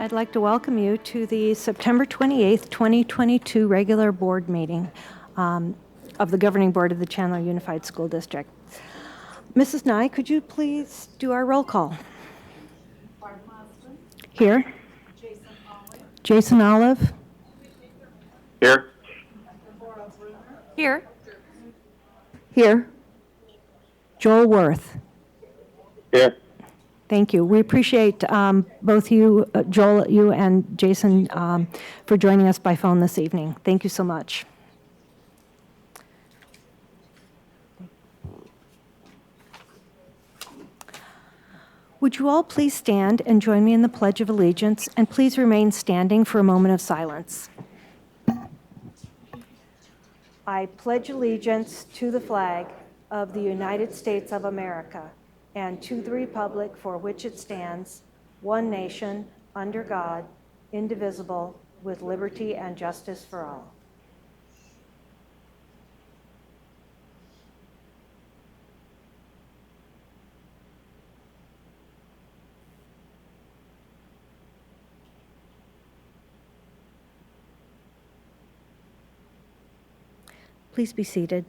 I'd like to welcome you to the September 28th, 2022 regular board meeting of the Governing Board of the Chandler Unified School District. Mrs. Nye, could you please do our roll call? Here. Jason Olive. Here. Here. Here. Joel Worth. Here. Thank you. We appreciate both you, Joel, you and Jason, for joining us by phone this evening. Thank you so much. Would you all please stand and join me in the Pledge of Allegiance, and please remain standing for a moment of silence. I pledge allegiance to the flag of the United States of America and to the republic for which it stands, one nation, under God, indivisible, with liberty and justice for all. Please be seated.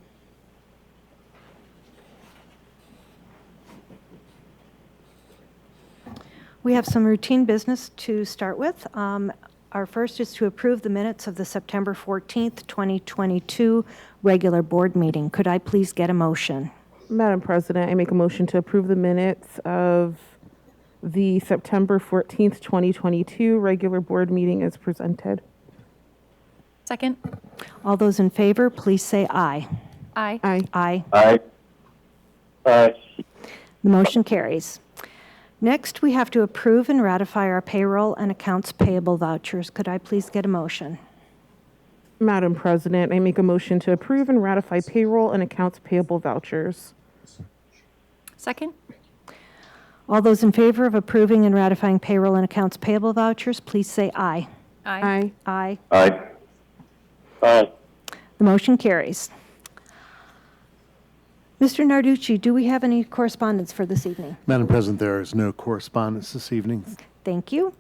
We have some routine business to start with. Our first is to approve the minutes of the September 14th, 2022 regular board meeting. Could I please get a motion? Madam President, I make a motion to approve the minutes of the September 14th, 2022 regular board meeting as presented. Second. All those in favor, please say aye. Aye. Aye. Aye. Aye. Aye. The motion carries. Next, we have to approve and ratify our payroll and accounts payable vouchers. Could I please get a motion? Madam President, I make a motion to approve and ratify payroll and accounts payable vouchers. Second. All those in favor of approving and ratifying payroll and accounts payable vouchers, please say aye. Aye. Aye. Aye. Aye. The motion carries. Mr. Narducci, do we have any correspondence for this evening? Madam President, there is no correspondence this evening. Thank you.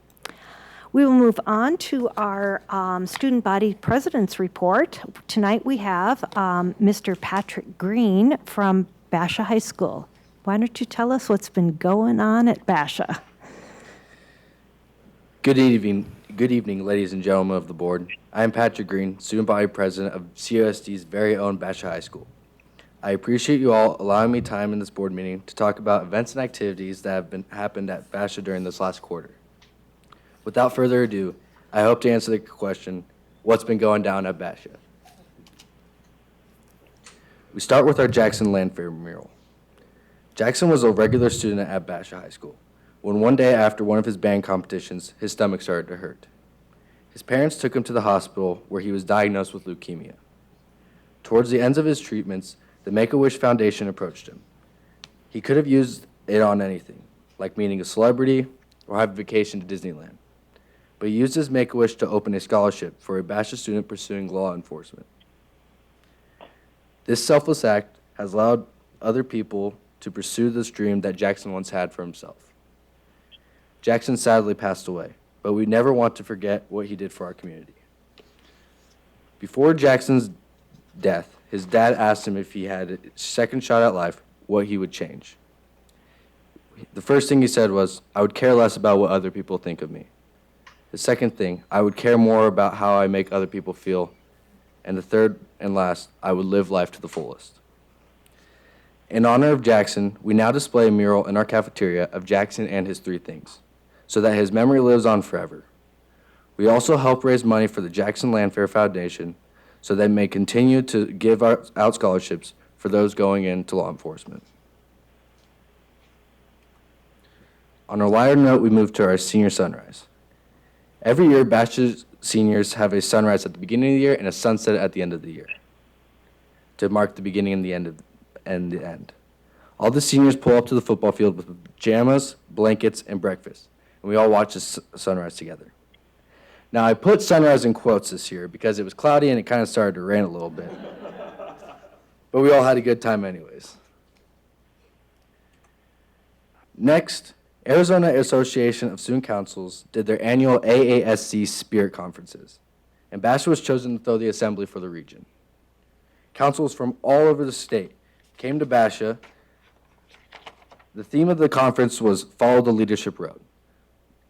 We will move on to our student body president's report. Tonight we have Mr. Patrick Green from Basha High School. Why don't you tell us what's been going on at Basha? Good evening, ladies and gentlemen of the board. I am Patrick Green, student body president of CUSD's very own Basha High School. I appreciate you all allowing me time in this board meeting to talk about events and activities that have happened at Basha during this last quarter. Without further ado, I hope to answer the question, what's been going down at Basha? We start with our Jackson Landfair mural. Jackson was a regular student at Basha High School when one day after one of his band competitions, his stomach started to hurt. His parents took him to the hospital where he was diagnosed with leukemia. Towards the ends of his treatments, the Make-A-Wish Foundation approached him. He could have used it on anything, like meeting a celebrity or have a vacation to Disneyland. But he used his Make-A-Wish to open a scholarship for a Basha student pursuing law enforcement. This selfless act has allowed other people to pursue this dream that Jackson once had for himself. Jackson sadly passed away, but we never want to forget what he did for our community. Before Jackson's death, his dad asked him if he had a second shot at life, what he would change. The first thing he said was, I would care less about what other people think of me. The second thing, I would care more about how I make other people feel. And the third and last, I would live life to the fullest. In honor of Jackson, we now display a mural in our cafeteria of Jackson and his three things, so that his memory lives on forever. We also help raise money for the Jackson Landfair Foundation, so they may continue to give out scholarships for those going into law enforcement. On a lighter note, we move to our senior sunrise. Every year, Basha's seniors have a sunrise at the beginning of the year and a sunset at the end of the year to mark the beginning and the end. All the seniors pull up to the football field with pajamas, blankets, and breakfast, and we all watch the sunrise together. Now, I put sunrise in quotes this year because it was cloudy and it kind of started to rain a little bit. But we all had a good time anyways. Next Arizona Association of Student Councils did their annual AASC Spirit Conferences, and Basha was chosen to throw the assembly for the region. Councils from all over the state came to Basha. The theme of the conference was Follow the Leadership Road,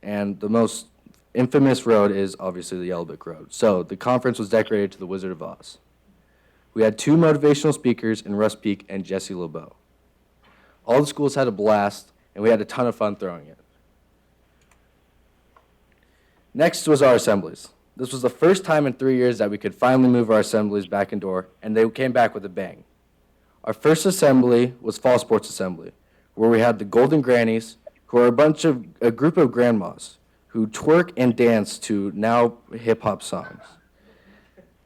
and the most infamous road is obviously the Yellow Brick Road. So the conference was decorated to the Wizard of Oz. We had 2 motivational speakers in Russ Peak and Jesse LeBeau. All the schools had a blast, and we had a ton of fun throwing it. Next was our assemblies. This was the first time in 3 years that we could finally move our assemblies back indoor, and they came back with a bang. Our first assembly was Fall Sports Assembly, where we had the Golden Grannies, who are a group of grandmas who twerk and dance to now hip-hop songs.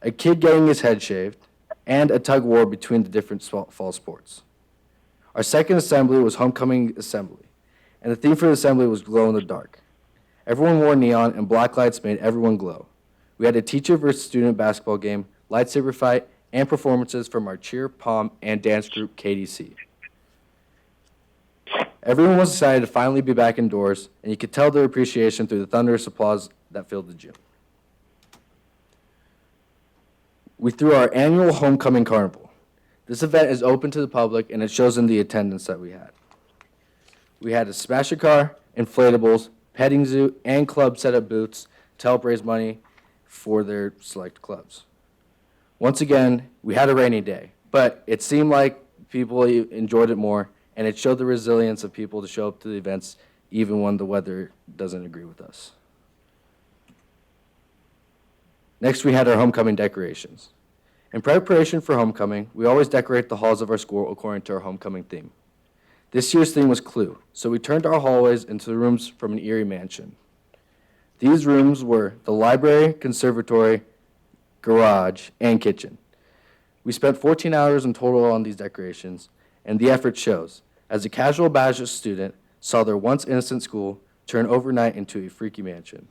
A kid getting his head shaved, and a tug war between the different fall sports. Our second assembly was Homecoming Assembly, and the theme for the assembly was Glow in the Dark. Everyone wore neon, and black lights made everyone glow. We had a teacher versus student basketball game, lightsaber fight, and performances from our cheer, pom, and dance group, KDC. Everyone was excited to finally be back indoors, and you could tell their appreciation through the thunderous applause that filled the gym. We threw our annual Homecoming Carnival. This event is open to the public, and it shows in the attendance that we had. We had a smasher car, inflatables, petting zoo, and club set up booths to help raise money for their select clubs. Once again, we had a rainy day, but it seemed like people enjoyed it more, and it showed the resilience of people to show up to the events even when the weather doesn't agree with us. Next, we had our homecoming decorations. In preparation for homecoming, we always decorate the halls of our school according to our homecoming theme. This year's theme was Clue, so we turned our hallways into the rooms from an eerie mansion. These rooms were the library, conservatory, garage, and kitchen. We spent 14 hours in total on these decorations, and the effort shows, as a casual Basha student saw their once innocent school turn overnight into a freaky mansion.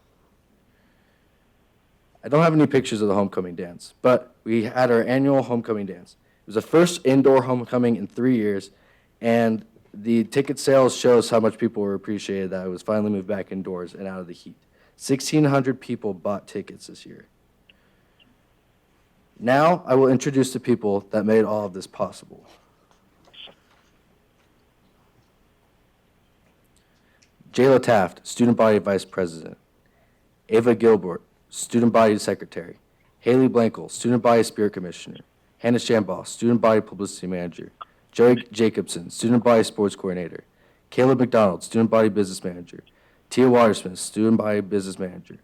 I don't have any pictures of the homecoming dance, but we had our annual homecoming dance. It was the first indoor homecoming in 3 years, and the ticket sales shows how much people were appreciated that it was finally moved back indoors and out of the heat. 1,600 people bought tickets this year. Now I will introduce the people that made all of this possible. Jayla Taft, Student Body Vice President. Ava Gilbert, Student Body Secretary. Haley Blankel, Student Body Spirit Commissioner. Hannah Shambaugh, Student Body Publicity Manager. Joey Jacobson, Student Body Sports Coordinator. Caleb McDonald, Student Body Business Manager. Tia Watersmith, Student Body Business Manager.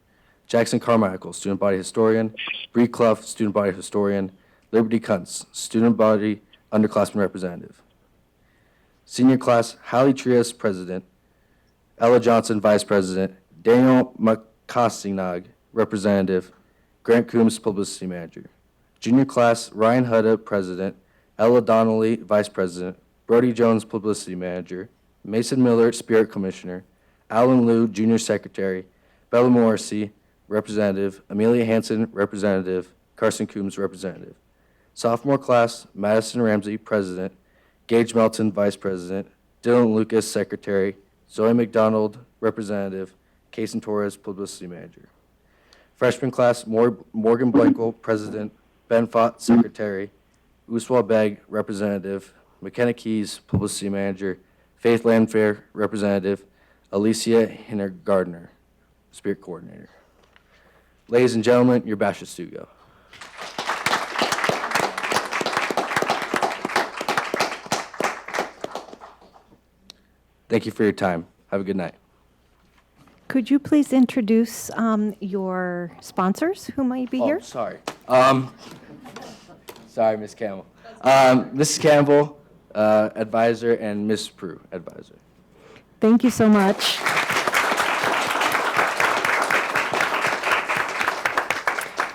Jackson Carmichael, Student Body Historian. Bree Clough, Student Body Historian. Liberty Kuntz, Student Body Underclassmen Representative. Senior Class, Hallie Trias, President. Ella Johnson, Vice President. Daniel McCostinag, Representative. Grant Coombs, Publicity Manager. Junior Class, Ryan Hudda, President. Ella Donnelly, Vice President. Brody Jones, Publicity Manager. Mason Miller, Spirit Commissioner. Alan Liu, Junior Secretary. Bella Morrissey, Representative. Amelia Hansen, Representative. Carson Coombs, Representative. Sophomore Class, Madison Ramsey, President. Gage Melton, Vice President. Dylan Lucas, Secretary. Zoe McDonald, Representative. Kason Torres, Publicity Manager. Freshman Class, Morgan Blankel, President. Ben Fott, Secretary. Uswa Beg, Representative. McKenna Keys, Publicity Manager. Faith Landfair, Representative. Alicia Hinner Gardner, Spirit Coordinator. Ladies and gentlemen, your Basha Stugo. Thank you for your time. Have a good night. Could you please introduce your sponsors who might be here? Sorry. Sorry, Ms. Campbell. Mrs. Campbell, advisor, and Ms. Prue, advisor. Thank you so much.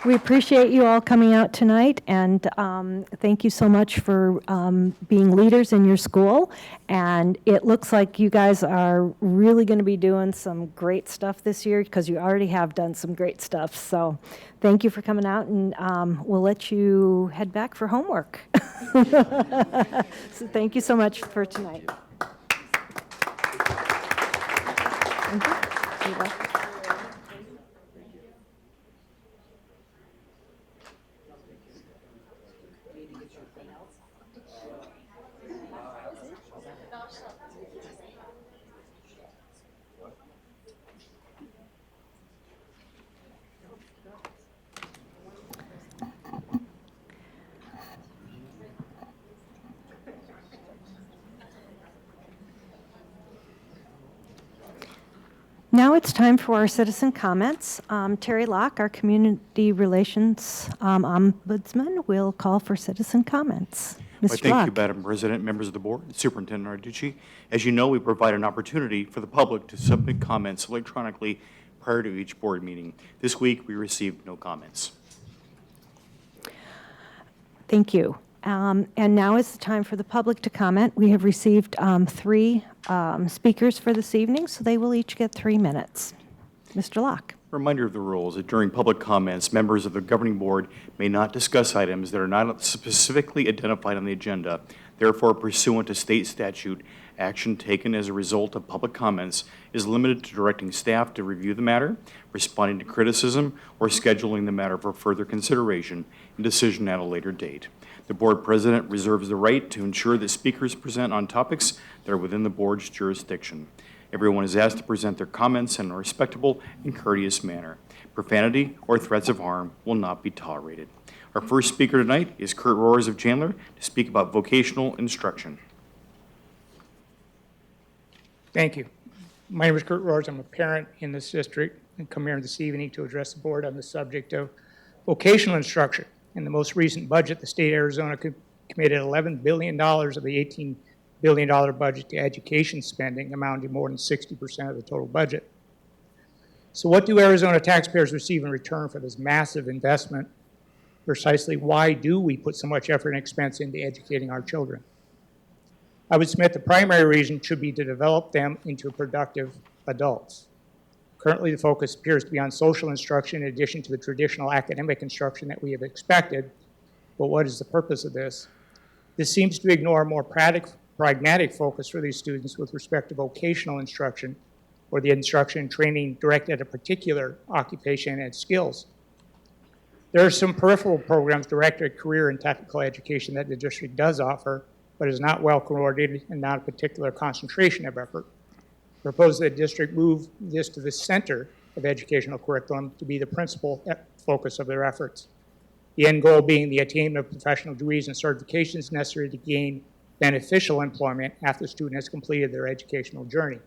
We appreciate you all coming out tonight, and thank you so much for being leaders in your school. And it looks like you guys are really going to be doing some great stuff this year, because you already have done some great stuff. So thank you for coming out, and we'll let you head back for homework. So thank you so much for tonight. You're welcome. Now it's time for our citizen comments. Terry Locke, our Community Relations Ombudsman, will call for citizen comments. Well, Mr. thank Locke. you, Madam President, members of the board, Superintendent Narducci. As you know, we provide an opportunity for the public to submit comments electronically prior to each board meeting. This week, we received no comments. Thank you. And now is the time for the public to comment. We have received 3 speakers for this evening, so they will each get 3 minutes. Mr. Locke. Reminder of the rules that during public comments, members of the governing board may not discuss items that are not specifically identified on the agenda. Therefore, pursuant to state statute, action taken as a result of public comments is limited to directing staff to review the matter, responding to criticism, or scheduling the matter for further consideration and decision at a later date. The board president reserves the right to ensure that speakers present on topics that are within the board's jurisdiction. Everyone is asked to present their comments in a respectable and courteous manner. Profanity or threats of harm will not be tolerated. Our first speaker tonight is Kurt Rohrs of Chandler to speak about vocational instruction. Thank you. My name is Kurt Rohrs. I'm a parent in this district and come here this evening to address the board on the subject of vocational instruction. In the most recent budget, the state of Arizona committed $11 billion of the $18 billion budget to education spending, amounting to more than 60% of the total budget. So what do Arizona taxpayers receive in return for this massive investment? Precisely why do we put so much effort and expense into educating our children? I would submit the primary reason should be to develop them into productive adults. Currently, the focus appears to be on social instruction in addition to the traditional academic instruction that we have expected. But what is the purpose of this? This seems to ignore a more pragmatic focus for these students with respect to vocational instruction, or the instruction and training directed at a particular occupation and skills. There are some peripheral programs directed at career and technical education that the district does offer, but is not well coordinated and not a particular concentration of effort. Propose that the district move this to the center of educational curriculum to be the principal focus of their efforts. The end goal being the attainment of professional degrees and certifications necessary to gain beneficial employment after the student has completed their educational journey.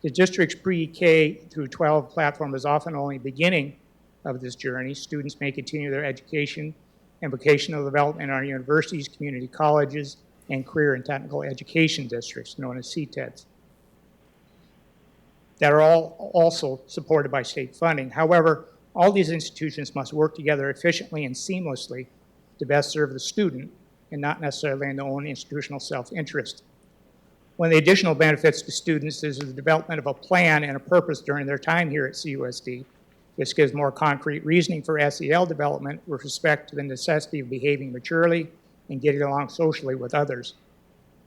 The district's pre-K through 12 platform is often only the beginning of this journey. Students may continue their education and vocational development in our universities, community colleges, and career and technical education districts, known as CTEDs, that are all also supported by state funding. However, all these institutions must work together efficiently and seamlessly to best serve the student and not necessarily in their own institutional self-interest. One of the additional benefits to students is the development of a plan and a purpose during their time here at CUSD. This gives more concrete reasoning for SEL development with respect to the necessity of behaving maturely and getting along socially with others.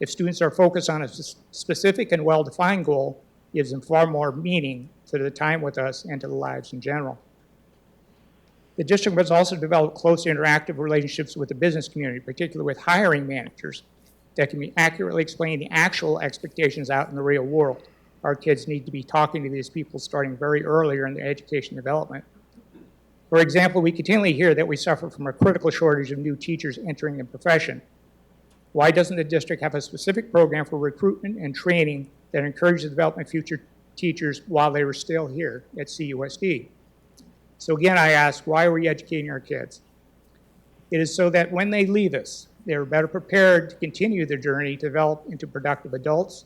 If students are focused on a specific and well-defined goal, it gives them far more meaning to the time with us and to the lives in general. The district must also develop close interactive relationships with the business community, particularly with hiring managers, that can be accurately explain the actual expectations out in the real world. Our kids need to be talking to these people starting very earlier in their education development. For example, we continually hear that we suffer from a critical shortage of new teachers entering the profession. Why doesn't the district have a specific program for recruitment and training that encourages the development of future teachers while they were still here at CUSD? So again, I ask, why are we educating our kids? It is so that when they leave us, they're better prepared to continue their journey to develop into productive adults.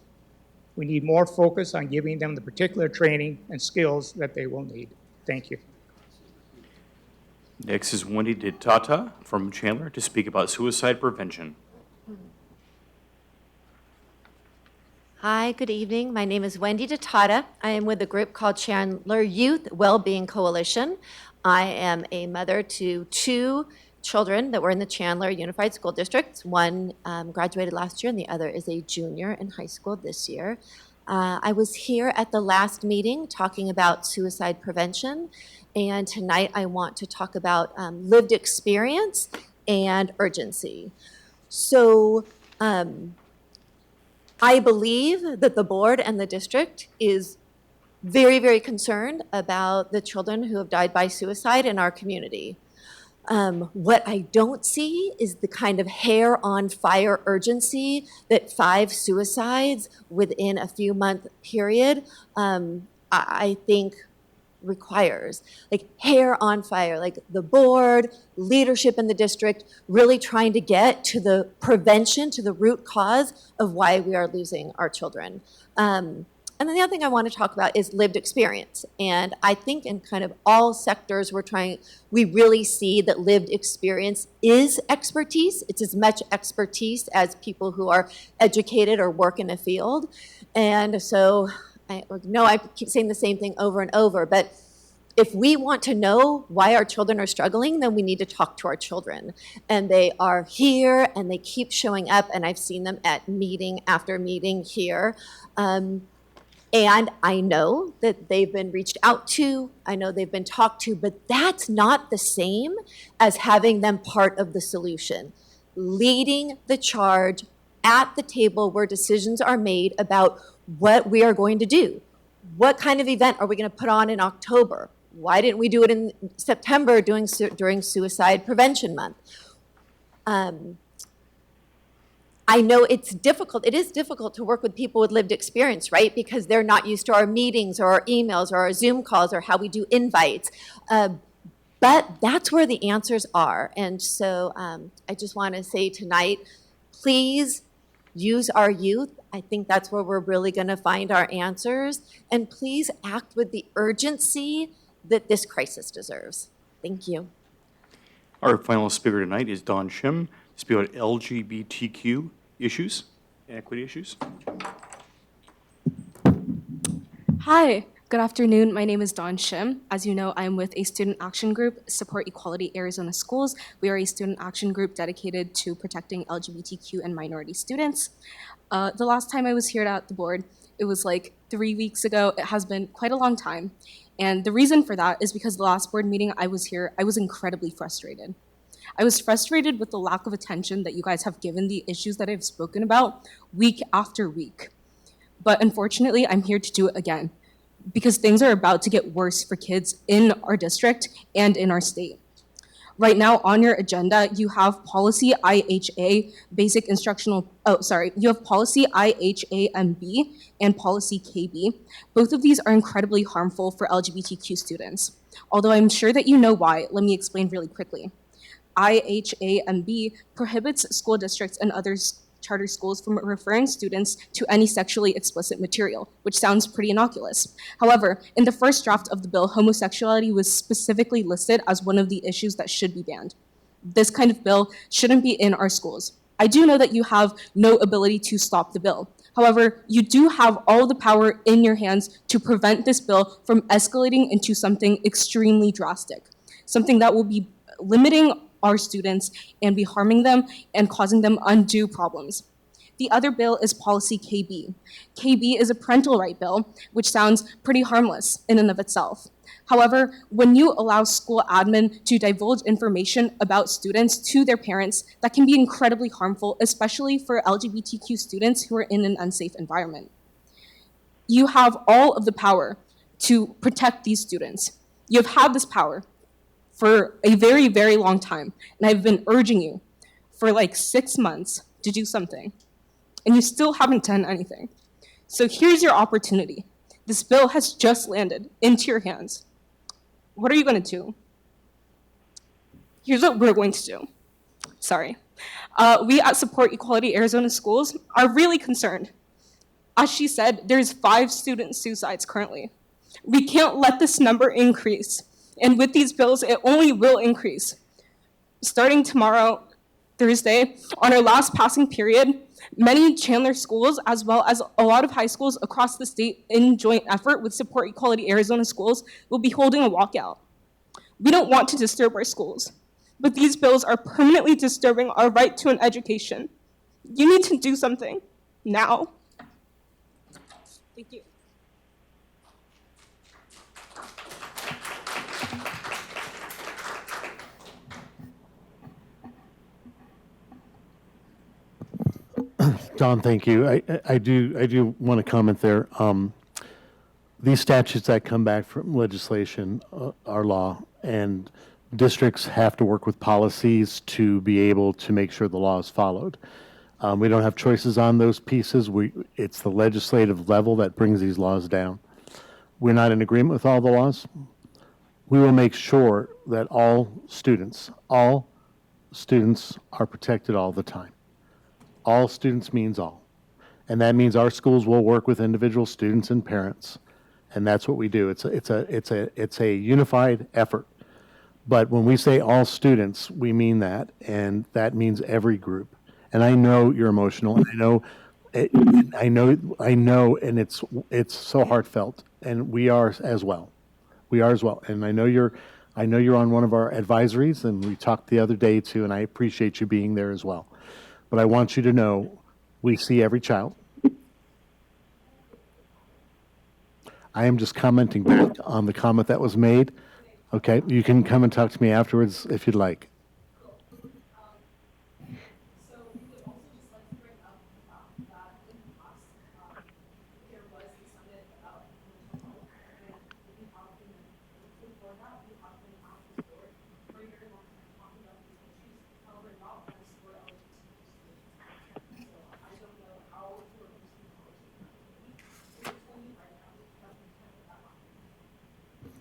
We need more focus on giving them the particular training and skills that they will need. Thank you. Next is Wendy DeTata from Chandler to speak about suicide prevention. Hi, good evening. My name is Wendy DeTata. I am with a group called Chandler Youth Wellbeing Coalition. I am a mother to 2 children that were in the Chandler Unified School District. One graduated last year and the other is a junior in high school this year. I was here at the last meeting talking about suicide prevention, and tonight I want to talk about lived experience and urgency. So I believe that the board and the district is very, very concerned about the children who have died by suicide in our community. What I don't see is the kind of hair on fire urgency that 5 suicides within a few month period, I think requires. Like hair on fire, like the board, leadership in the district, really trying to get to the prevention, to the root cause of why we are losing our children. And then the other thing I want to talk about is lived experience. And I think in kind of all sectors we really see that lived experience is expertise. It's as much expertise as people who are educated or work in a field. And so I know I keep saying the same thing over and over, but if we want to know why our children are struggling, then we need to talk to our children. And they are here and they keep showing up, and I've seen them at meeting after meeting here. And I know that they've been reached out to, I know they've been talked to, but that's not the same as having them part of the solution. Leading the charge at the table where decisions are made about what we are going to do. What kind of event are we going to put on in October? Why didn't we do it in September during Suicide Prevention Month? I know it is difficult to work with people with lived experience, right? Because they're not used to our meetings or our emails or our Zoom calls or how we do invites. But that's where the answers are. And so I just want to say tonight, please use our youth. I think that's where we're really going to find our answers. And please act with the urgency that this crisis deserves. Thank you. Our final speaker tonight is Don Shim, to speak about LGBTQ issues, equity issues. Hi, good afternoon. My name is Dawn Shim. As you know, I'm with a student action group, Support Equality Arizona Schools. We are a student action group dedicated to protecting LGBTQ and minority students. The last time I was here at the board, it was like 3 weeks ago. It has been quite a long time. And the reason for that is because the last board meeting I was here, I was incredibly frustrated. I was frustrated with the lack of attention that you guys have given the issues that I've spoken about week after week. But unfortunately, I'm here to do it again because things are about to get worse for kids in our district and in our state. Right now on your agenda, you have policy IHA, you have policy IHA-MB and policy KB. Both of these are incredibly harmful for LGBTQ students. Although I'm sure that you know why, let me explain really quickly. IHA-MB prohibits school districts and other charter schools from referring students to any sexually explicit material, which sounds pretty innocuous. However, in the first draft of the bill, homosexuality was specifically listed as one of the issues that should be banned. This kind of bill shouldn't be in our schools. I do know that you have no ability to stop the bill. However, you do have all the power in your hands to prevent this bill from escalating into something extremely drastic, something that will be limiting our students and be harming them and causing them undue problems. The other bill is policy KB. KB is a parental right bill, which sounds pretty harmless in and of itself. However, when you allow school admin to divulge information about students to their parents, that can be incredibly harmful, especially for LGBTQ students who are in an unsafe environment. You have all of the power to protect these students. You have had this power for a very, very long time. And I've been urging you for like 6 months to do something. And you still haven't done anything. So here's your opportunity. This bill has just landed into your hands. What are you going to do? Here's what we're going to do. Sorry. We at Support Equality Arizona Schools are really concerned. As she said, there's 5 student suicides currently. We can't let this number increase. And with these bills, it only will increase. Starting tomorrow, Thursday, on our last passing period, many Chandler schools, as well as a lot of high schools across the state in joint effort with Support Equality Arizona Schools, will be holding a walkout. We don't want to disturb our schools, but these bills are permanently disturbing our right to an education. You need to do something now. Thank you. Don, thank you. I do want to comment there. These statutes that come back from legislation are law, and districts have to work with policies to be able to make sure the law is followed. We don't have choices on those pieces. It's the legislative level that brings these laws down. We're not in agreement with all the laws. We will make sure that all students are protected all the time. All students means all. And that means our schools will work with individual students and parents. And that's what we do. It's a unified effort. But when we say all students, we mean that, and that means every group. And I know you're emotional. And I know, and it's so heartfelt, and we are as well. We are as well. And I know you're on one of our advisories, and we talked the other day too, and I appreciate you being there as well. But I want you to know we see every child. I am just commenting back on the comment that was made. Okay, you can come and talk to me afterwards if you'd like.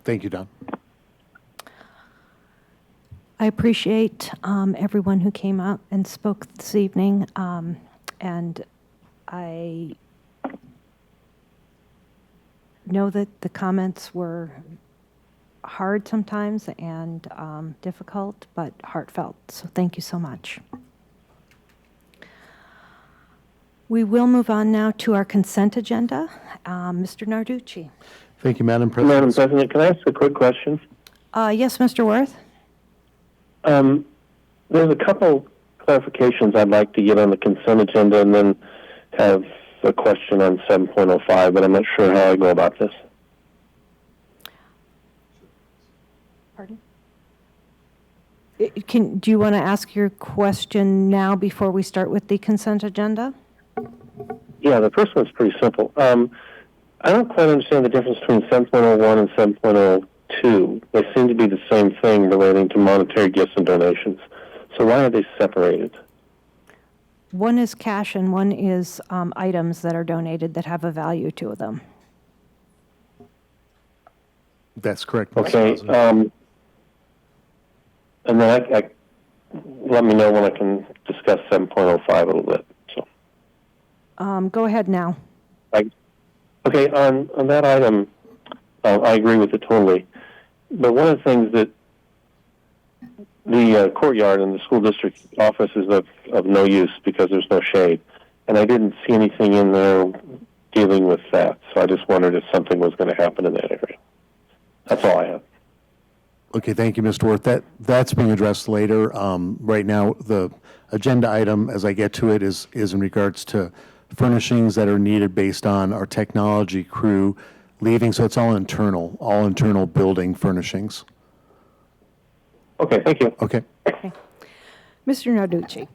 Thank you, Don. I appreciate everyone who came out and spoke this evening, and I know that the comments were hard sometimes and difficult, but heartfelt, so thank you so much. We will move on now to our consent agenda. Mr. Narducci. Thank you, Madam President. Madam President, can I ask a quick question? Yes, Mr. Worth? There's a couple clarifications I'd like to get on the consent agenda and then have a question on 7.05, but I'm not sure how I go about this. Pardon? Do you want to ask your question now before we start with the consent agenda? Yeah, the first one's pretty simple. I don't quite understand the difference between 7.01 and 7.02. They seem to be the same thing relating to monetary gifts and donations. So why are they separated? One is cash and one is items that are donated that have a value to them. That's correct. Okay. And then I let me know when I can discuss 7.05 a little bit. So. Go ahead now. Okay, on that item, I agree with it totally. But one of the things that the courtyard in the school district office is of no use because there's no shade. And I didn't see anything in there dealing with that. So I just wondered if something was going to happen in that area. That's all I have. Okay, thank you, Mr. Worth. That's being addressed later. Right now, the agenda item, as I get to it, is in regards to furnishings that are needed based on our technology crew leaving. So it's all internal building furnishings. Okay, thank you. Okay. Mr. Narducci.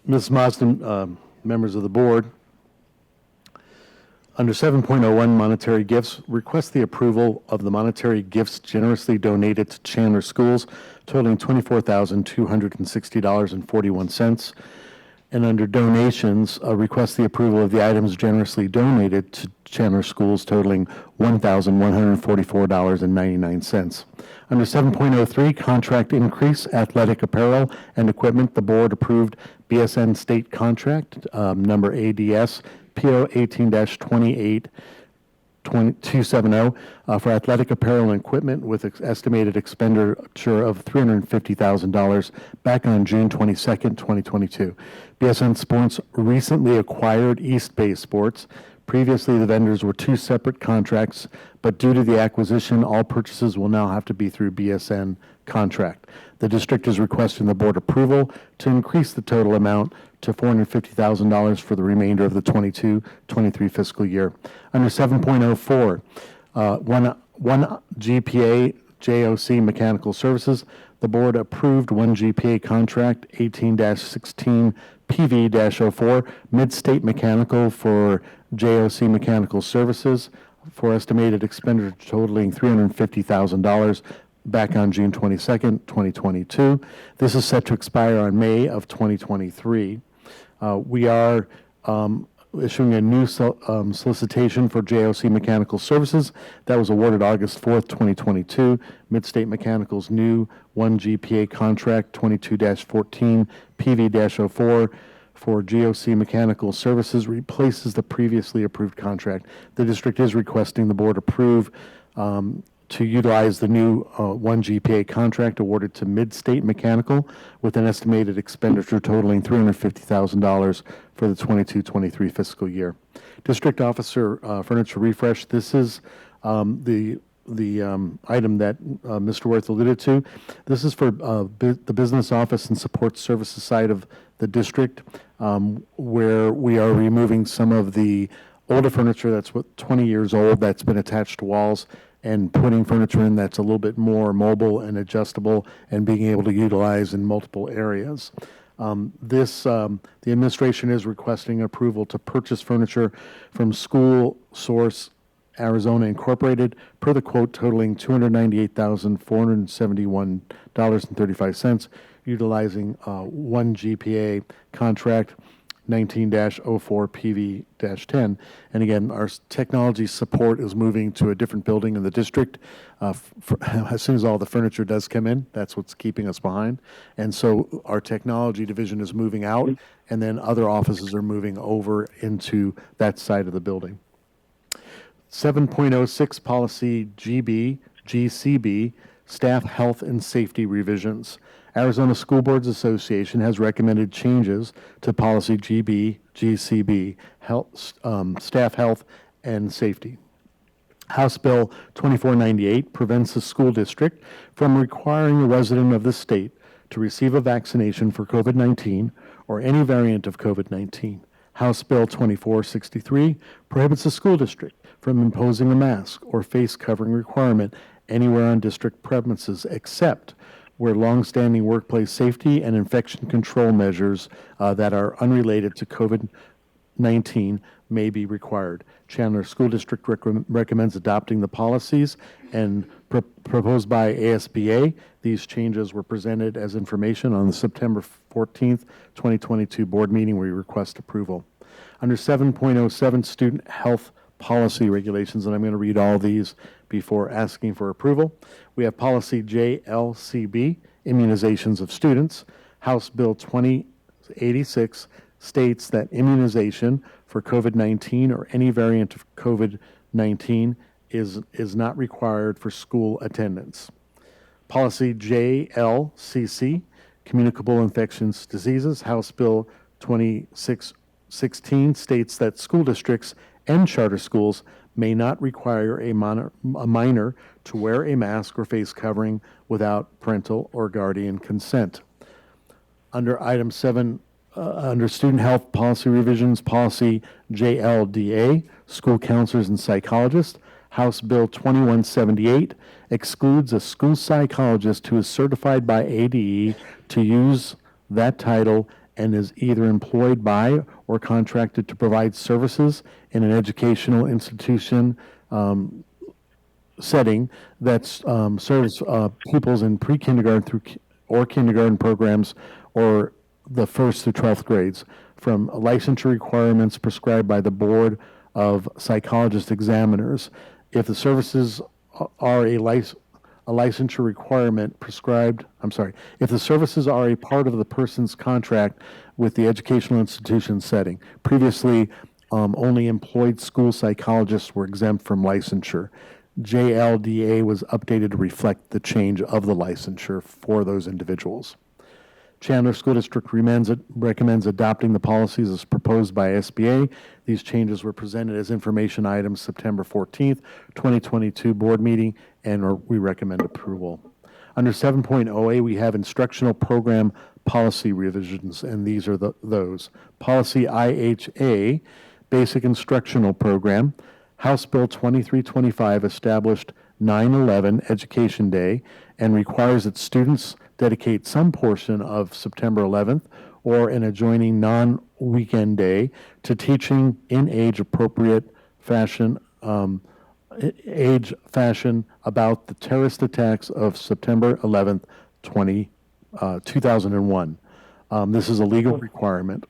Ms. Marsden, members of the board, under 7.01 monetary gifts, request the approval of the monetary gifts generously donated to Chandler schools totaling $24,260.41. And under donations, request the approval of the items generously donated to Chandler schools totaling $1,144.99. Under 7.03, contract increase, athletic apparel and equipment, the board approved BSN state contract number ADS PO 18-28 270 for athletic apparel and equipment with estimated expenditure of $350,000 back on June 22nd, 2022. BSN Sports recently acquired East Bay Sports, Previously, the vendors were two separate contracts, but due to the acquisition, all purchases will now have to be through BSN contract. The district is requesting the board approval to increase the total amount to $450,000 for the remainder of the 22-23 fiscal year. Under 7.04, one GPA JOC Mechanical Services, the board approved one GPA contract 18-16 PV-04 Mid-State Mechanical for JOC Mechanical Services for estimated expenditure totaling $350,000 back on June 22nd, 2022. This is set to expire on May of 2023. We are issuing a new solicitation for JOC Mechanical Services that was awarded August 4th, 2022. Midstate Mechanical's new 1 GPA contract 22-14 PV-04 for GOC Mechanical Services replaces the previously approved contract. The district is requesting the board approve to utilize the new 1 GPA contract awarded to Midstate Mechanical with an estimated expenditure totaling $350,000 for the 22-23 fiscal year. District Officer Furniture Refresh, this is the item that Mr. Worth alluded to. This is for the business office and support services side of the district, where we are removing some of the older furniture that's 20 years old that's been attached to walls and putting furniture in that's a little bit more mobile and adjustable and being able to utilize in multiple areas. The administration is requesting approval to purchase furniture from School Source Arizona Incorporated per the quote totaling $298,471.35, utilizing 1 GPA contract 19-04 PV-10. And again, our technology support is moving to a different building in the district. As soon as all the furniture does come in, that's what's keeping us behind. And so our technology division is moving out, and then other offices are moving over into that side of the building. 7.06 Policy GCB, Staff Health and Safety Revisions. Arizona School Boards Association has recommended changes to Policy GCB, Staff Health and Safety. House Bill 2498 prevents the school district from requiring a resident of the state to receive a vaccination for COVID-19 or any variant of COVID-19. House Bill 2463 prohibits the school district from imposing a mask or face covering requirement anywhere on district premises except where longstanding workplace safety and infection control measures that are unrelated to COVID-19 may be required. Chandler School District recommends adopting the policies and proposed by ASBA. These changes were presented as information on the September 14th, 2022 board meeting where we request approval. Under 7.07 Student Health Policy Regulations, and I'm going to read all these before asking for approval. We have Policy JLCB, Immunizations of Students. House Bill 2086 states that immunization for COVID-19 or any variant of COVID-19 is not required for school attendance. Policy JLCC, Communicable Infectious Diseases. House Bill 2616 states that school districts and charter schools may not require a minor to wear a mask or face covering without parental or guardian consent. Under item 7, under student health policy revisions, policy JLDA, school counselors and psychologists, House Bill 2178 excludes a school psychologist who is certified by ADE to use that title and is either employed by or contracted to provide services in an educational institution setting that serves pupils in pre-kindergarten through or kindergarten programs or the 1st through 12th grades from licensure requirements prescribed by the Board of Psychologist Examiners. If the services are a licensure requirement prescribed, if the services are a part of the person's contract with the educational institution setting. Previously, only employed school psychologists were exempt from licensure. JLDA was updated to reflect the change of the licensure for those individuals. Chandler School District recommends adopting the policies as proposed by SBA. These changes were presented as information items September 14th, 2022 board meeting, and we recommend approval. Under 7.0A, we have instructional program policy revisions, and these are those. Policy IHA, Basic Instructional Program. House Bill 2325 established 9/11 Education Day and requires that students dedicate some portion of September 11th or an adjoining non-weekend day to teaching in age-appropriate fashion about the terrorist attacks of September 11th, 2001. This is a legal requirement.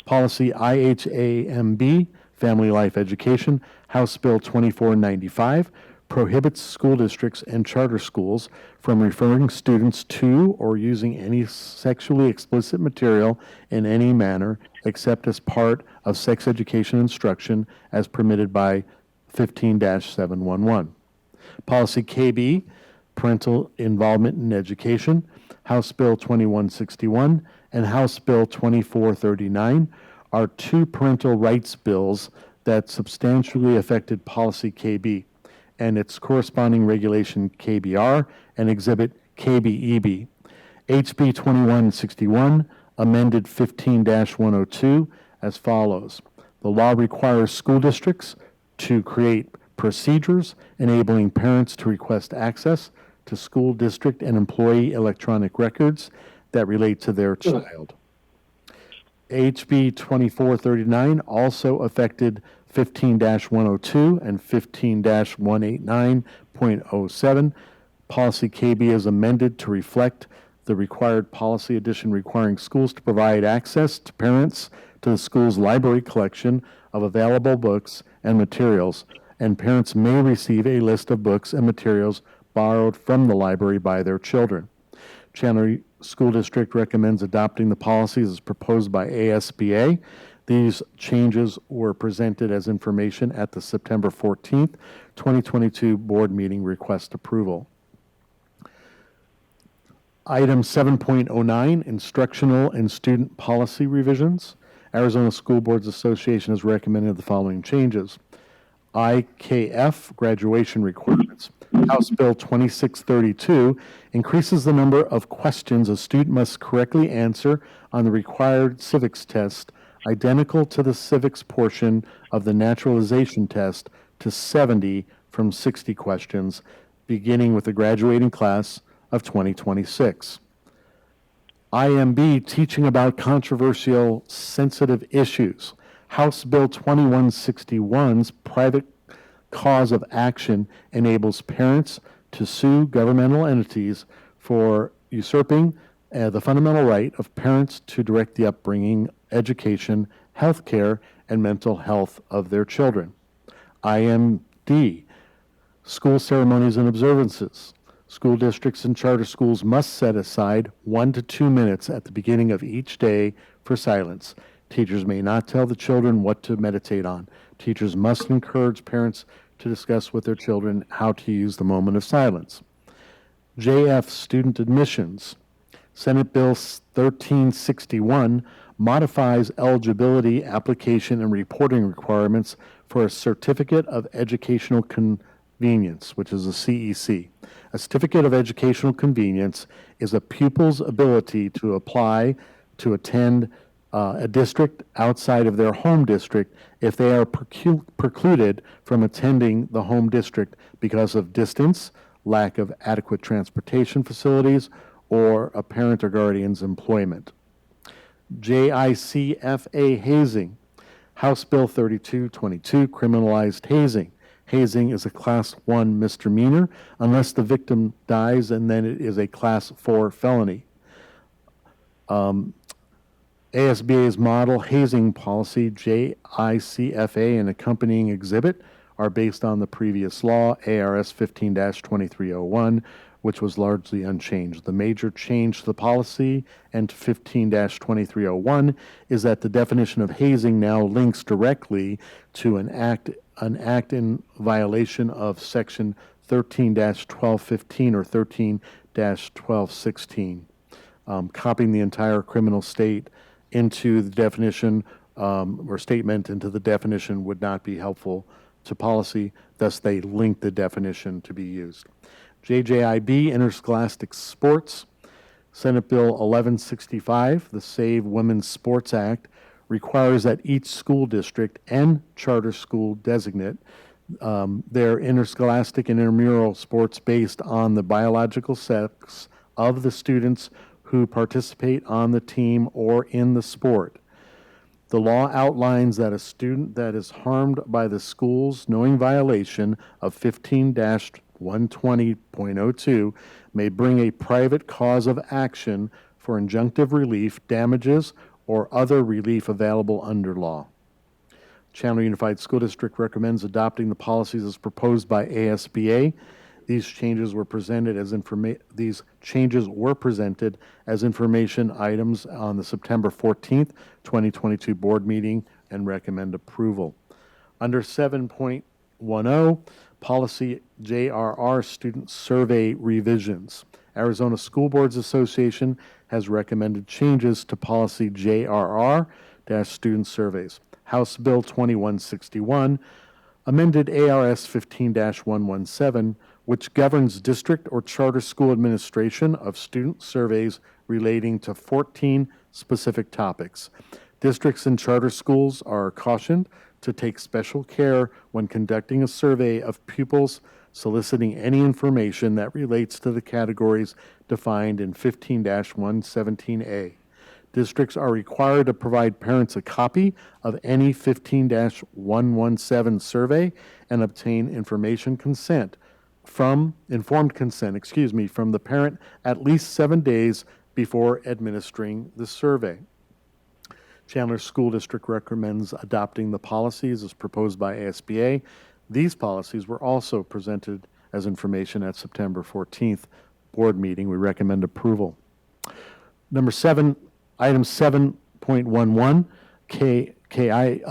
Policy IHAMB, Family Life Education, House Bill 2495, prohibits school districts and charter schools from referring students to or using any sexually explicit material in any manner except as part of sex education instruction as permitted by 15-711. Policy KB, Parental Involvement in Education, House Bill 2161 and House Bill 2439 are two parental rights bills that substantially affected Policy KB and its corresponding regulation KBR and Exhibit KBEB. HB 2161 amended 15-102 as follows. The law requires school districts to create procedures enabling parents to request access to school district and employee electronic records that relate to their child. HB 2439 also affected 15-102 and 15-189.07. Policy KB is amended to reflect the required policy addition requiring schools to provide access to parents to the school's library collection of available books and materials, and parents may receive a list of books and materials borrowed from the library by their children. Chandler School District recommends adopting the policies as proposed by ASBA. These changes were presented as information at the September 14th, 2022 board meeting request approval. Item 7.09, Instructional and Student Policy Revisions. Arizona School Boards Association has recommended the following changes. IKF, graduation requirements. House Bill 2632 increases the number of questions a student must correctly answer on the required civics test, identical to the civics portion of the naturalization test, to 70 from 60 questions, beginning with the graduating class of 2026. IMB, teaching about controversial sensitive issues. House Bill 2161's private cause of action enables parents to sue governmental entities for usurping the fundamental right of parents to direct the upbringing, education, health care, and mental health of their children. IMD, school ceremonies and observances. School districts and charter schools must set aside 1 to 2 minutes at the beginning of each day for silence. Teachers may not tell the children what to meditate on. Teachers must encourage parents to discuss with their children how to use the moment of silence. JF, student admissions. Senate Bill 1361 modifies eligibility, application, and reporting requirements for a Certificate of Educational Convenience, which is a CEC. A Certificate of Educational Convenience is a pupil's ability to apply to attend a district outside of their home district if they are precluded from attending the home district because of distance, lack of adequate transportation facilities, or a parent or guardian's employment. JICFA hazing. House Bill 3222 criminalized hazing. Hazing is a Class 1 misdemeanor unless the victim dies, and then it is a Class 4 felony. ASBA's model hazing policy, JICFA, and accompanying exhibit are based on the previous law, ARS 15-2301, which was largely unchanged. The major change to the policy and to 15-2301 is that the definition of hazing now links directly to an act in violation of Section 13-1215 or 13-1216. copying the entire criminal state into the definition or statement into the definition would not be helpful to policy. Thus, they link the definition to be used. JJIB, Interscholastic Sports. Senate Bill 1165, the Save Women's Sports Act, requires that each school district and charter school designate their interscholastic and intramural sports based on the biological sex of the students who participate on the team or in the sport. The law outlines that a student that is harmed by the school's knowing violation of 15-120.02 may bring a private cause of action for injunctive relief, damages, or other relief available under law. Chandler Unified School District recommends adopting the policies as proposed by ASBA. These changes were presented as information items on the September 14th, 2022 board meeting and recommend approval. Under 7.10, Policy JRR Student Survey Revisions. Arizona School Boards Association has recommended changes to Policy JRR-Student Surveys. House Bill 2161 amended ARS 15-117, which governs district or charter school administration of student surveys relating to 14 specific topics. Districts and charter schools are cautioned to take special care when conducting a survey of pupils, soliciting any information that relates to the categories defined in 15-117A. Districts are required to provide parents a copy of any 15-117 survey and obtain informed consent from the parent at least 7 days before administering the survey. Chandler School District recommends adopting the policies as proposed by ASBA. These policies were also presented as information at September 14th board meeting. We recommend approval. Number 7, item 7.11, KI,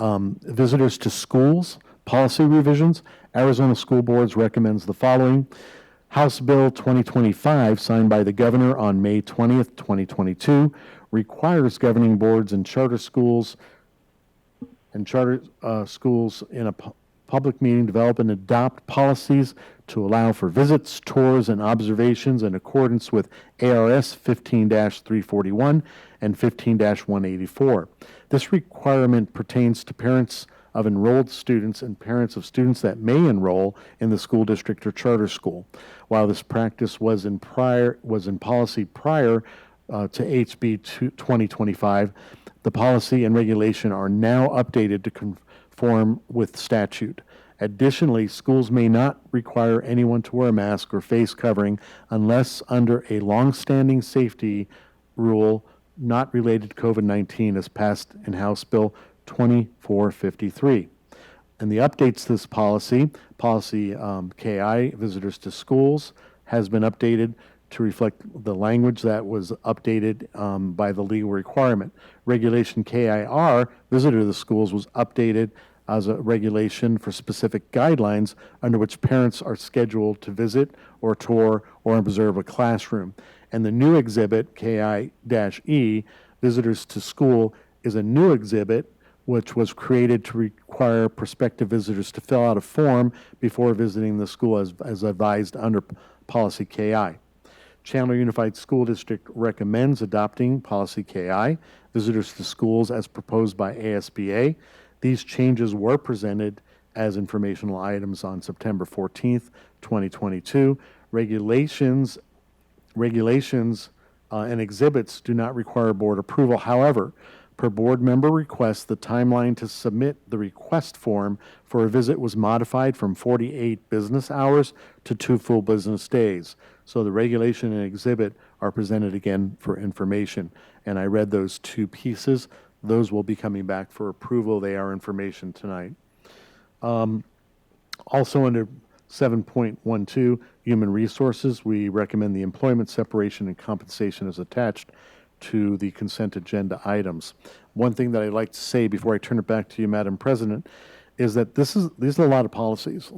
visitors to schools, policy revisions. Arizona School Boards recommends the following. House Bill 2025, signed by the governor on May 20th, 2022, requires governing boards and charter schools in a public meeting develop and adopt policies to allow for visits, tours, and observations in accordance with ARS 15-341 and 15-184. This requirement pertains to parents of enrolled students and parents of students that may enroll in the school district or charter school. While this practice was in policy prior to HB 2025, the policy and regulation are now updated to conform with statute. Additionally, schools may not require anyone to wear a mask or face covering unless under a longstanding safety rule not related to COVID-19 as passed in House Bill 2453. And the updates to this policy, KI, visitors to schools, has been updated to reflect the language that was updated by the legal requirement. Regulation KIR, visitor to the schools, was updated as a regulation for specific guidelines under which parents are scheduled to visit or tour or observe a classroom. And the new exhibit, KI-E, visitors to school, is a new exhibit which was created to require prospective visitors to fill out a form before visiting the school as advised under Policy KI. Chandler Unified School District recommends adopting Policy KI, visitors to schools as proposed by ASBA. These changes were presented as informational items on September 14th, 2022. Regulations and exhibits do not require board approval. However, per board member request, the timeline to submit the request form for a visit was modified from 48 business hours to 2 full business days. So the regulation and exhibit are presented again for information. And I read those 2 pieces. Those will be coming back for approval. They are information tonight. Also under 7.12, human resources, we recommend the employment separation and compensation as attached to the consent agenda items. One thing that I'd like to say before I turn it back to you, Madam President, is that these are a lot of policies,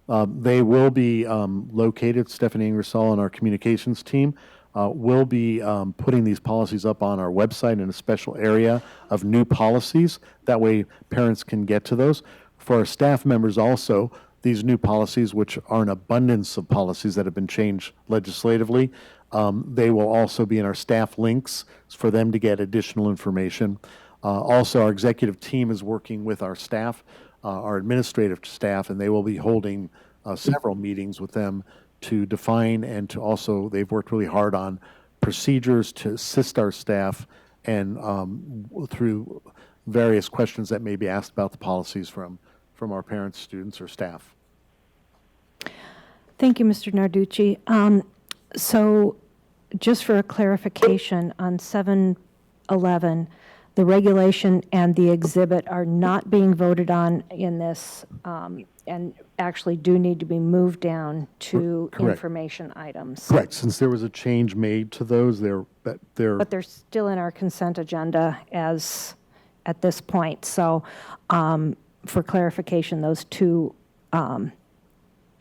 They will be located, Stephanie Ingersoll and our communications team we'll be putting these policies up on our website in a special area of new policies. That way parents can get to those. For our staff members also, these new policies, which are an abundance of policies that have been changed legislatively, they will also be in our staff links for them to get additional information. Also, our executive team is working with our staff, our administrative staff, and they will be holding several meetings with them to define and to also, they've worked really hard on procedures to assist our staff and through various questions that may be asked about the policies from our parents, students, or staff. Thank you, Mr. Narducci. So just for a clarification, on 711, the regulation and the exhibit are not being voted on in this, and actually do need to be moved down to Correct. information items. Correct. Since there was a change made to those, But they're still in our consent agenda as, at this point. So for clarification, those two,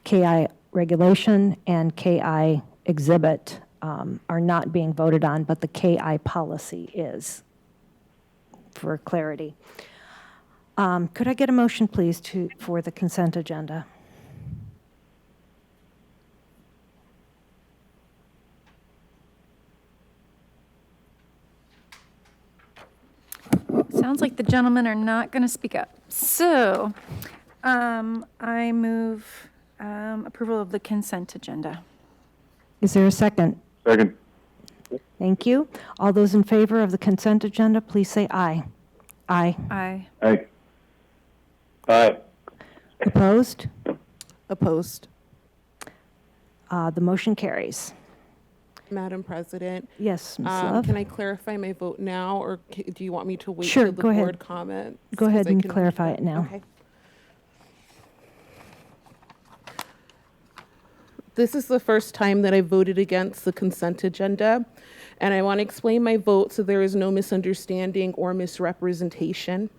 KI regulation and KI exhibit are not being voted on, but the KI policy is, for clarity. Could I get a motion, please, for the consent agenda? Sounds like the gentlemen are not going to speak up. So I move approval of the consent agenda. Is there a second? Second. Thank you. All those in favor of the consent agenda, please say aye. Aye. Aye. Aye. Aye. Opposed? Opposed. The motion carries. Madam President, Yes, Ms. Love? can I clarify my vote now, or do you want me to wait Sure, till the go ahead. board comments? Go ahead 'Cause I and can- clarify it now. Okay. This is the first time that I voted against the consent agenda, and I want to explain my vote so there is no misunderstanding or misrepresentation.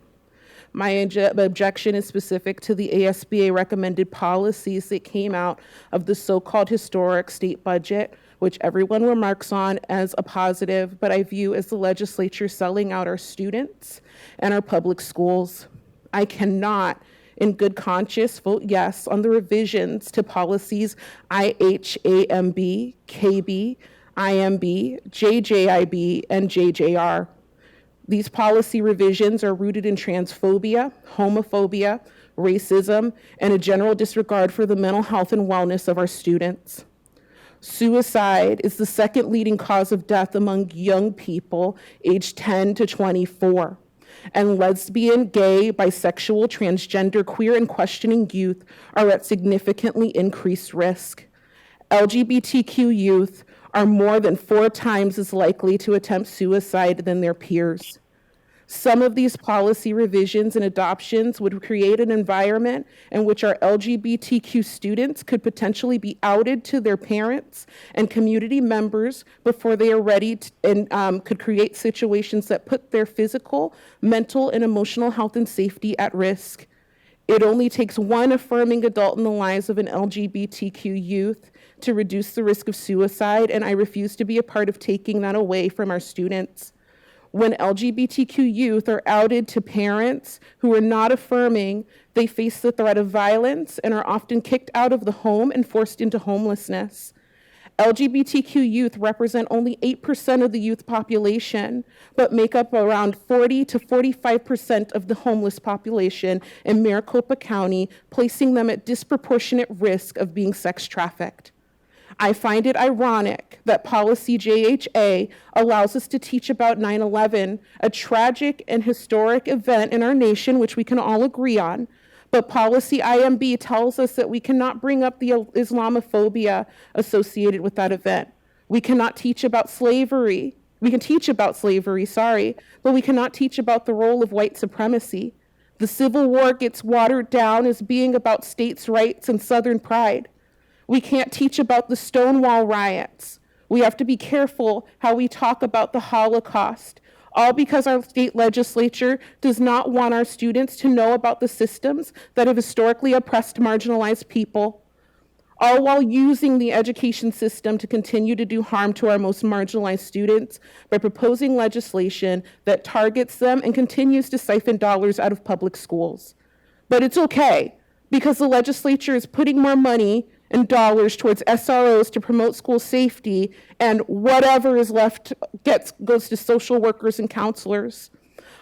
My objection is specific to the ASBA recommended policies that came out of the so-called historic state budget, which everyone remarks on as a positive, but I view as the legislature selling out our students and our public schools. I cannot, in good conscience, vote yes on the revisions to policies IHAMB, KB, IMB, JJIB, and JJR. These policy revisions are rooted in transphobia, homophobia, racism, and a general disregard for the mental health and wellness of our students. Suicide is the second leading cause of death among young people aged 10 to 24. And lesbian, gay, bisexual, transgender, queer, and questioning youth are at significantly increased risk. LGBTQ youth are more than 4 times as likely to attempt suicide than their peers. Some of these policy revisions and adoptions would create an environment in which our LGBTQ students could potentially be outed to their parents and community members before they are ready and could create situations that put their physical, mental, and emotional health and safety at risk. It only takes one affirming adult in the lives of an LGBTQ youth to reduce the risk of suicide, and I refuse to be a part of taking that away from our students. When LGBTQ youth are outed to parents who are not affirming, they face the threat of violence and are often kicked out of the home and forced into homelessness. LGBTQ youth represent only 8% of the youth population, but make up around 40 to 45% of the homeless population in Maricopa County, placing them at disproportionate risk of being sex trafficked. I find it ironic that policy JHA allows us to teach about 9/11, a tragic and historic event in our nation, which we can all agree on, but policy IMB tells us that we cannot bring up the Islamophobia associated with that event. We cannot teach about slavery. We can teach about slavery, but we cannot teach about the role of white supremacy. The Civil War gets watered down as being about states' rights and Southern pride. We can't teach about the Stonewall riots. We have to be careful how we talk about the Holocaust, all because our state legislature does not want our students to know about the systems that have historically oppressed marginalized people. all while using the education system to continue to do harm to our most marginalized students by proposing legislation that targets them and continues to siphon dollars out of public schools. But it's okay, because the legislature is putting more money and dollars towards SROs to promote school safety, and whatever is left goes to social workers and counselors.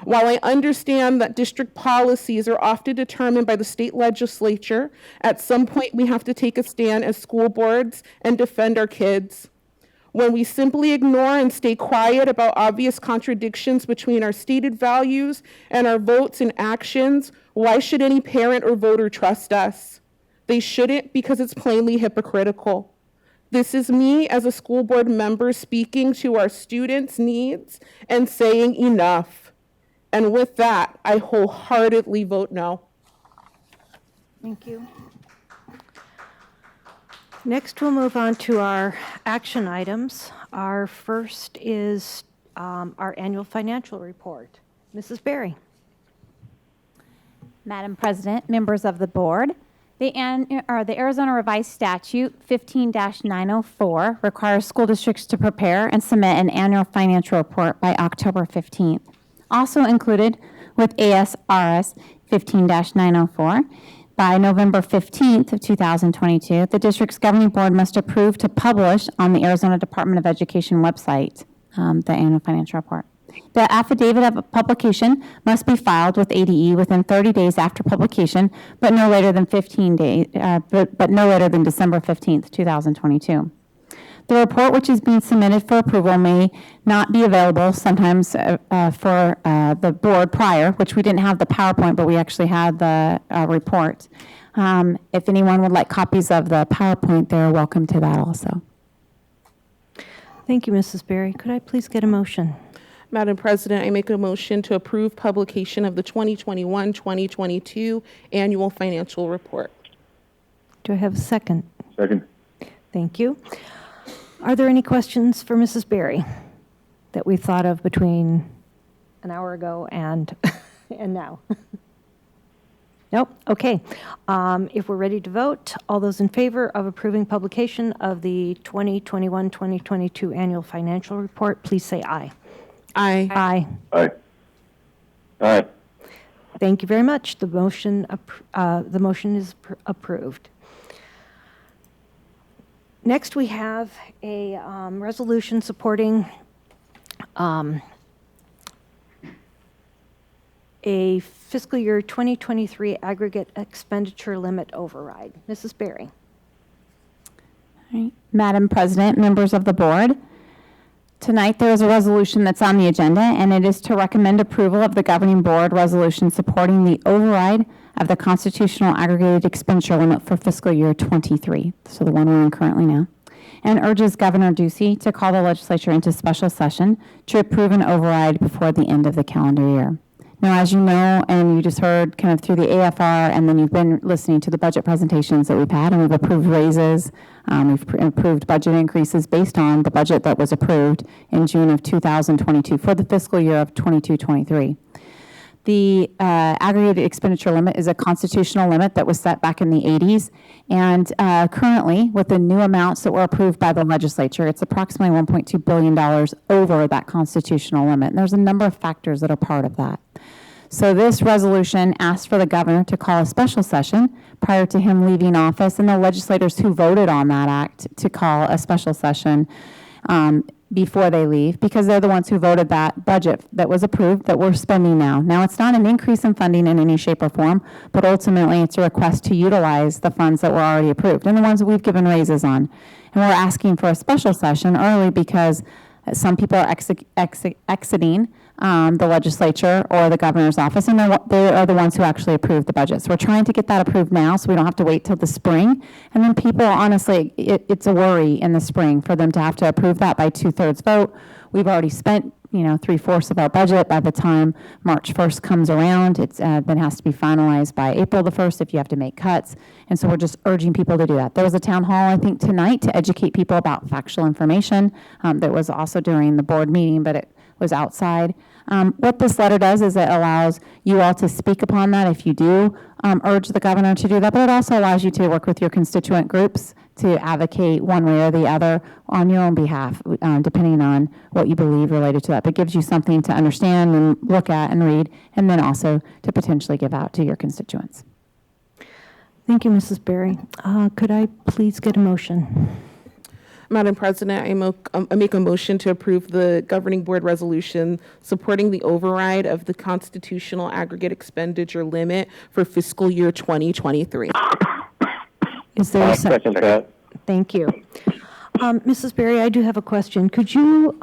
While I understand that district policies are often determined by the state legislature, at some point we have to take a stand as school boards and defend our kids. When we simply ignore and stay quiet about obvious contradictions between our stated values and our votes and actions, why should any parent or voter trust us? They shouldn't, because it's plainly hypocritical. This is me as a school board member speaking to our students' needs and saying enough. And with that, I wholeheartedly vote no. Thank you. Next, we'll move on to our action items. Our first is our annual financial report. Mrs. Berry. Madam President, members of the board, the Arizona Revised Statute 15-904 requires school districts to prepare and submit an annual financial report by October 15th. Also included with ASRS 15-904, by November 15th of 2022, the district's governing board must approve to publish on the Arizona Department of Education website the annual financial report. The affidavit of publication must be filed with ADE within 30 days after publication, but no later than 15 days, but no later than December 15th, 2022. The report, which is being submitted for approval, may not be available sometimes for the board prior, which we didn't have the PowerPoint, but we actually had the report. If anyone would like copies of the PowerPoint, they're welcome to that also. Thank you, Mrs. Berry. Could I please get a motion? Madam President, I make a motion to approve publication of the 2021-2022 annual financial report. Do I have a second? Second. Thank you. Are there any questions for Mrs. Berry that we thought of between an hour ago and now? Nope. Okay. If we're ready to vote, all those in favor of approving publication of the 2021-2022 annual financial report, please say aye. Aye. Aye. Aye. Aye. Thank you very much. The motion is approved. Next, we have a resolution supporting a fiscal year 2023 aggregate expenditure limit override. Mrs. Berry. All right. Madam President, members of the board, tonight there is a resolution that's on the agenda, and it is to recommend approval of the governing board resolution supporting the override of the constitutional aggregated expenditure limit for fiscal year 23, so the one we're in currently now, and urges Governor Ducey to call the legislature into special session to approve an override before the end of the calendar year. Now, as you know, and you just heard kind of through the AFR, and then you've been listening to the budget presentations that we've had, and we've approved raises, we've approved budget increases based on the budget that was approved in June of 2022 for the fiscal year of 22-23. The aggregated expenditure limit is a constitutional limit that was set back in the 80s. And currently, with the new amounts that were approved by the legislature, it's approximately $1.2 billion over that constitutional limit. And there's a number of factors that are part of that. So this resolution asks for the governor to call a special session prior to him leaving office, and the legislators who voted on that act to call a special session before they leave, because they're the ones who voted that budget that was approved that we're spending now. Now, it's not an increase in funding in any shape or form, but ultimately it's a request to utilize the funds that were already approved and the ones that we've given raises on. And we're asking for a special session early because some people are exiting the legislature or the governor's office, and they are the ones who actually approved the budget. So we're trying to get that approved now so we don't have to wait till the spring. And then people, honestly, it's a worry in the spring for them to have to approve that by 2/3 vote. We've already spent, 3/4 of our budget by the time March 1st comes around. It's then has to be finalized by April the 1st if you have to make cuts. And so we're just urging people to do that. There was a town hall, I think, tonight to educate people about factual information. That was also during the board meeting, but it was outside. What this letter does is it allows you all to speak upon that if you do urge the governor to do that, but it also allows you to work with your constituent groups to advocate one way or the other on your own behalf, depending on what you believe related to that. But it gives you something to understand and look at and read, and then also to potentially give out to your constituents. Thank you, Mrs. Berry. Could I please get a motion? Madam President, I make a motion to approve the governing board resolution supporting the override of the constitutional aggregate expenditure limit for fiscal year 2023. Is there a Second that. Thank you. Mrs. Berry, I do have a question. Could you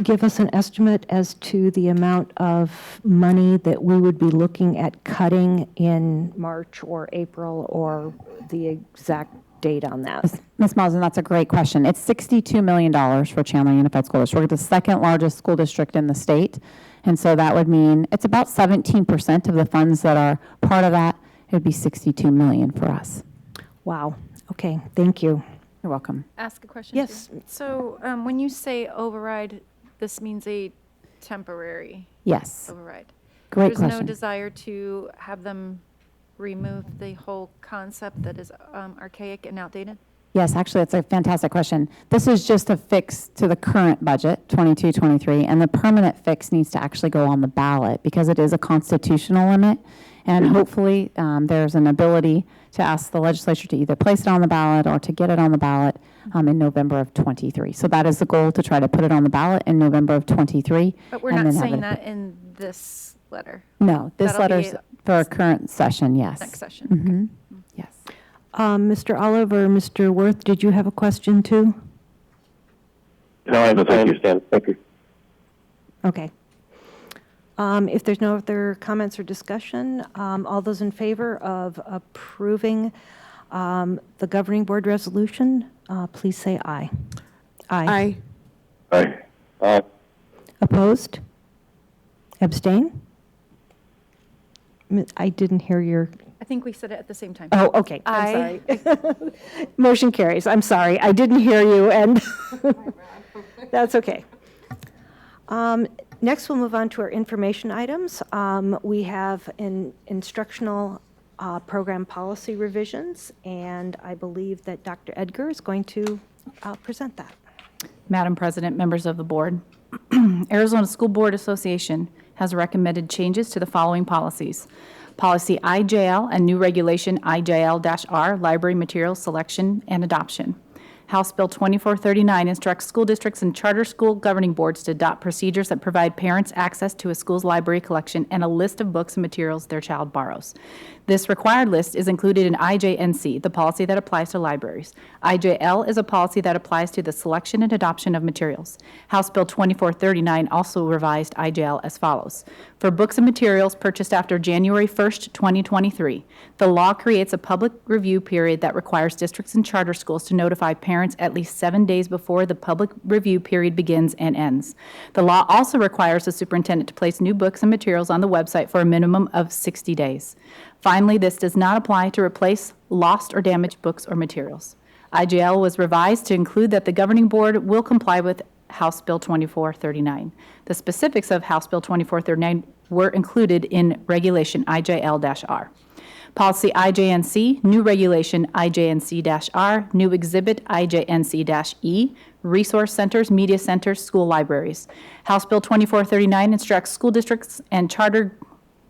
give us an estimate as to the amount of money that we would be looking at cutting in March or April, or the exact date on that? Ms. Mausam, that's a great question. It's $62 million for Chandler Unified School District. We're the second largest school district in the state. And so that would mean it's about 17% of the funds that are part of that. It would be $62 million for us. Wow. Okay. Thank you. You're welcome. Ask a question? Yes. too? So when you say override, this means a temporary Yes. override? Great There's no question. desire to have them remove the whole concept that is archaic and outdated? Yes, actually, that's a fantastic question. This is just a fix to the current budget, 22-23, and the permanent fix needs to actually go on the ballot because it is a constitutional limit. And hopefully, there's an ability to ask the legislature to either place it on the ballot or to get it on the ballot in November of 23. So that is the goal, to try to put it on the ballot in November of 23. But we're and not then have saying it- that in this letter, No, this That'll be letter's for our current session, yes. next session. Mhm. Yes. Mr. Oliver, Mr. Worth, did you have a question too? No, I understand. Thank you. Okay. If there's no other comments or discussion, all those in favor of approving the governing board resolution, please say aye. Aye. Aye. Opposed? Abstain? I didn't hear your, I think we said it at the same time. oh, okay, Aye. I'm sorry. Motion carries, I'm sorry, I didn't hear you, and that's okay. Next, we'll move on to our information items. We have instructional program policy revisions, and I believe that Dr. Edgar is going to present that. Madam President, members of the board, Arizona School Board Association has recommended changes to the following policies. Policy IJL and new regulation IJL-R, library material selection and adoption. House Bill 2439 instructs school districts and charter school governing boards to adopt procedures that provide parents access to a school's library collection and a list of books and materials their child borrows. This required list is included in IJNC, the policy that applies to libraries. IJL is a policy that applies to the selection and adoption of materials. House Bill 2439 also revised IJL as follows. For books and materials purchased after January 1st, 2023, the law creates a public review period that requires districts and charter schools to notify parents at least 7 days before the public review period begins and ends. The law also requires the superintendent to place new books and materials on the website for a minimum of 60 days. Finally, this does not apply to replace lost or damaged books or materials. IJL was revised to include that the governing board will comply with House Bill 2439. The specifics of House Bill 2439 were included in Regulation IJL-R. Policy IJNC, new regulation IJNC-R, new exhibit IJNC-E, resource centers, media centers, school libraries. House Bill 2439 instructs school districts and charter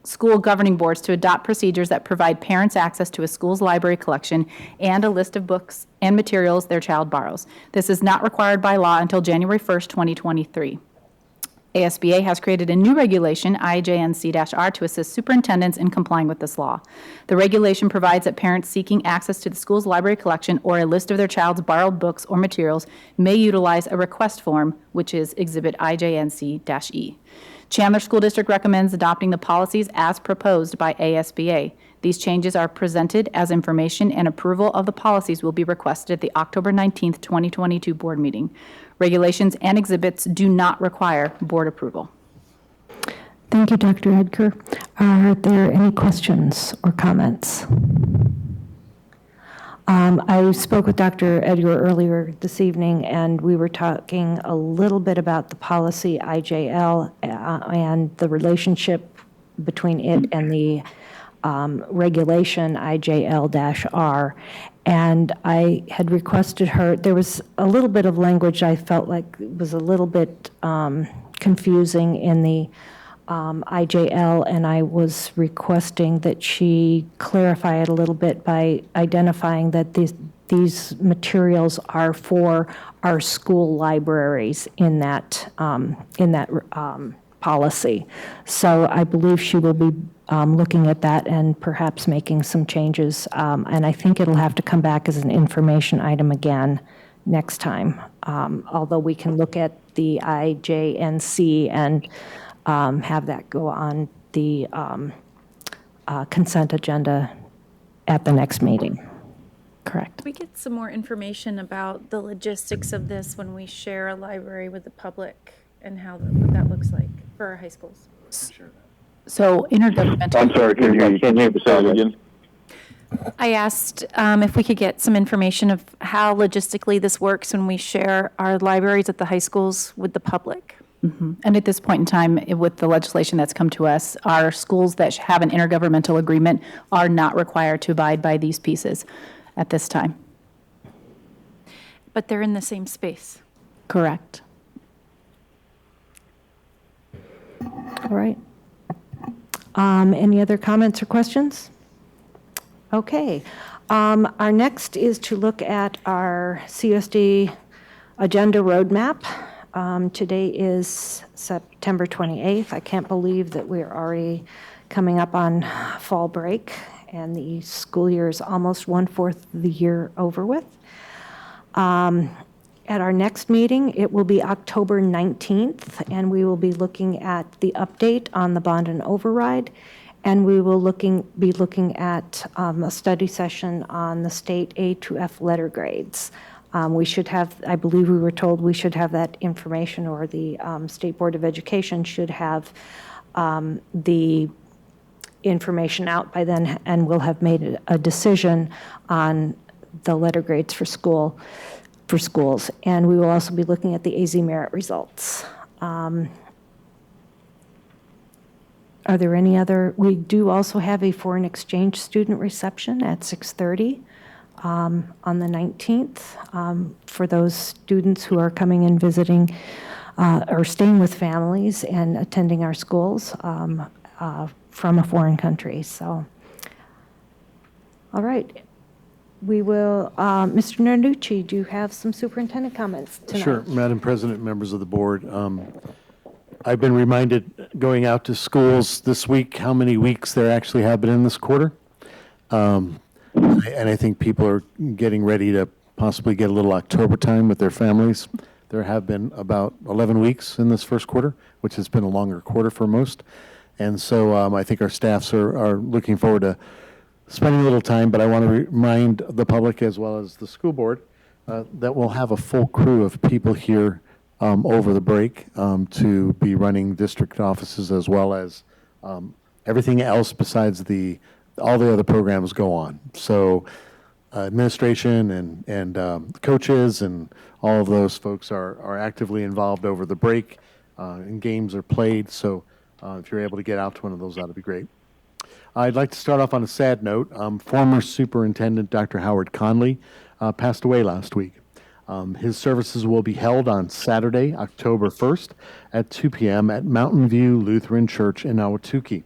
school governing boards to adopt procedures that provide parents access to a school's library collection and a list of books and materials their child borrows. This is not required by law until January 1st, 2023. ASBA has created a new regulation, IJNC-R, to assist superintendents in complying with this law. The regulation provides that parents seeking access to the school's library collection or a list of their child's borrowed books or materials may utilize a request form, which is Exhibit IJNC-E. Chandler School District recommends adopting the policies as proposed by ASBA. These changes are presented as information, and approval of the policies will be requested at the October 19th, 2022 board meeting. Regulations and exhibits do not require board approval. Thank you, Dr. Edgar. Are there any questions or comments? I spoke with Dr. Edgar earlier this evening, and we were talking a little bit about the policy IJL and the relationship between it and the regulation IJL-R. And I had requested her, there was a little bit of language I felt like was a little bit confusing in the IJL, and I was requesting that she clarify it a little bit by identifying that these materials are for our school libraries in that policy. So I believe she will be looking at that and perhaps making some changes. And I think it'll have to come back as an information item again next time. Although we can look at the IJNC and have that go on the consent agenda at the next meeting. Correct. We get some more information about the logistics of this when we share a library with the public and what that looks like for our high schools. So intergovernmental. I'm sorry, can you can't hear me say it again? I asked if we could get some information of how logistically this works when we share our libraries at the high schools with the public. And at this point in time, with the legislation that's come to us, our schools that have an intergovernmental agreement are not required to abide by these pieces at this time. But they're in the same space. Correct. All right. Any other comments or questions? Okay. Our next is to look at our CUSD agenda roadmap. Today is September 28th. I can't believe that we're already coming up on fall break and the school year is almost 1/4 of the year over with. At our next meeting, it will be October 19th, and we will be looking at the update on the bond and override, and we will be looking at a study session on the state A to F letter grades. We should have, I believe we were told we should have that information, or the State Board of Education should have the information out by then, and we'll have made a decision on the letter grades for schools. And we will also be looking at the AZ merit results. Are there any other? We do also have a foreign exchange student reception at 6:30 on the 19th for those students who are coming and visiting or staying with families and attending our schools from a foreign country. So, all right. We will, Mr. Narducci, do you have some superintendent comments tonight? Sure, Madam President, members of the board. I've been reminded going out to schools this week how many weeks there actually have been in this quarter. And I think people are getting ready to possibly get a little October time with their families. There have been about 11 weeks in this first quarter, which has been a longer quarter for most. And so I think our staffs are looking forward to spending a little time, but I want to remind the public as well as the school board that we'll have a full crew of people here over the break to be running district offices, as well as everything else besides all the other programs go on. So administration and coaches and all of those folks are actively involved over the break, and games are played. So if you're able to get out to one of those, that would be great. I'd like to start off on a sad note. Former Superintendent Dr. Howard Conley passed away last week. His services will be held on Saturday, October 1st at 2 p.m. at Mountain View Lutheran Church in Ahwatukee.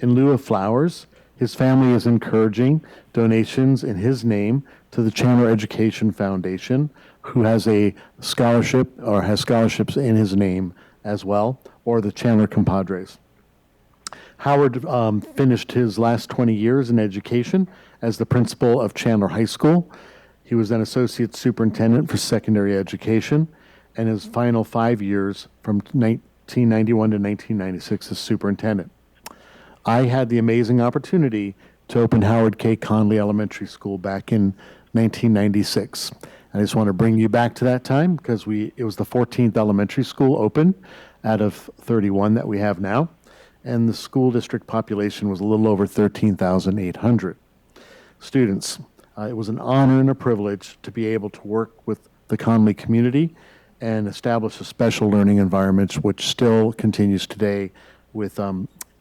In lieu of flowers, his family is encouraging donations in his name to the Chandler Education Foundation, who has a scholarship or has scholarships in his name as well, or the Chandler Compadres. Howard finished his last 20 years in education as the principal of Chandler High School. He was then associate superintendent for secondary education, and his final 5 years from 1991 to 1996 as superintendent. I had the amazing opportunity to open Howard K. Conley Elementary School back in 1996. I just want to bring you back to that time because it was the 14th elementary school open out of 31 that we have now. And the school district population was a little over 13,800 students. It was an honor and a privilege to be able to work with the Conley community and establish a special learning environment, which still continues today with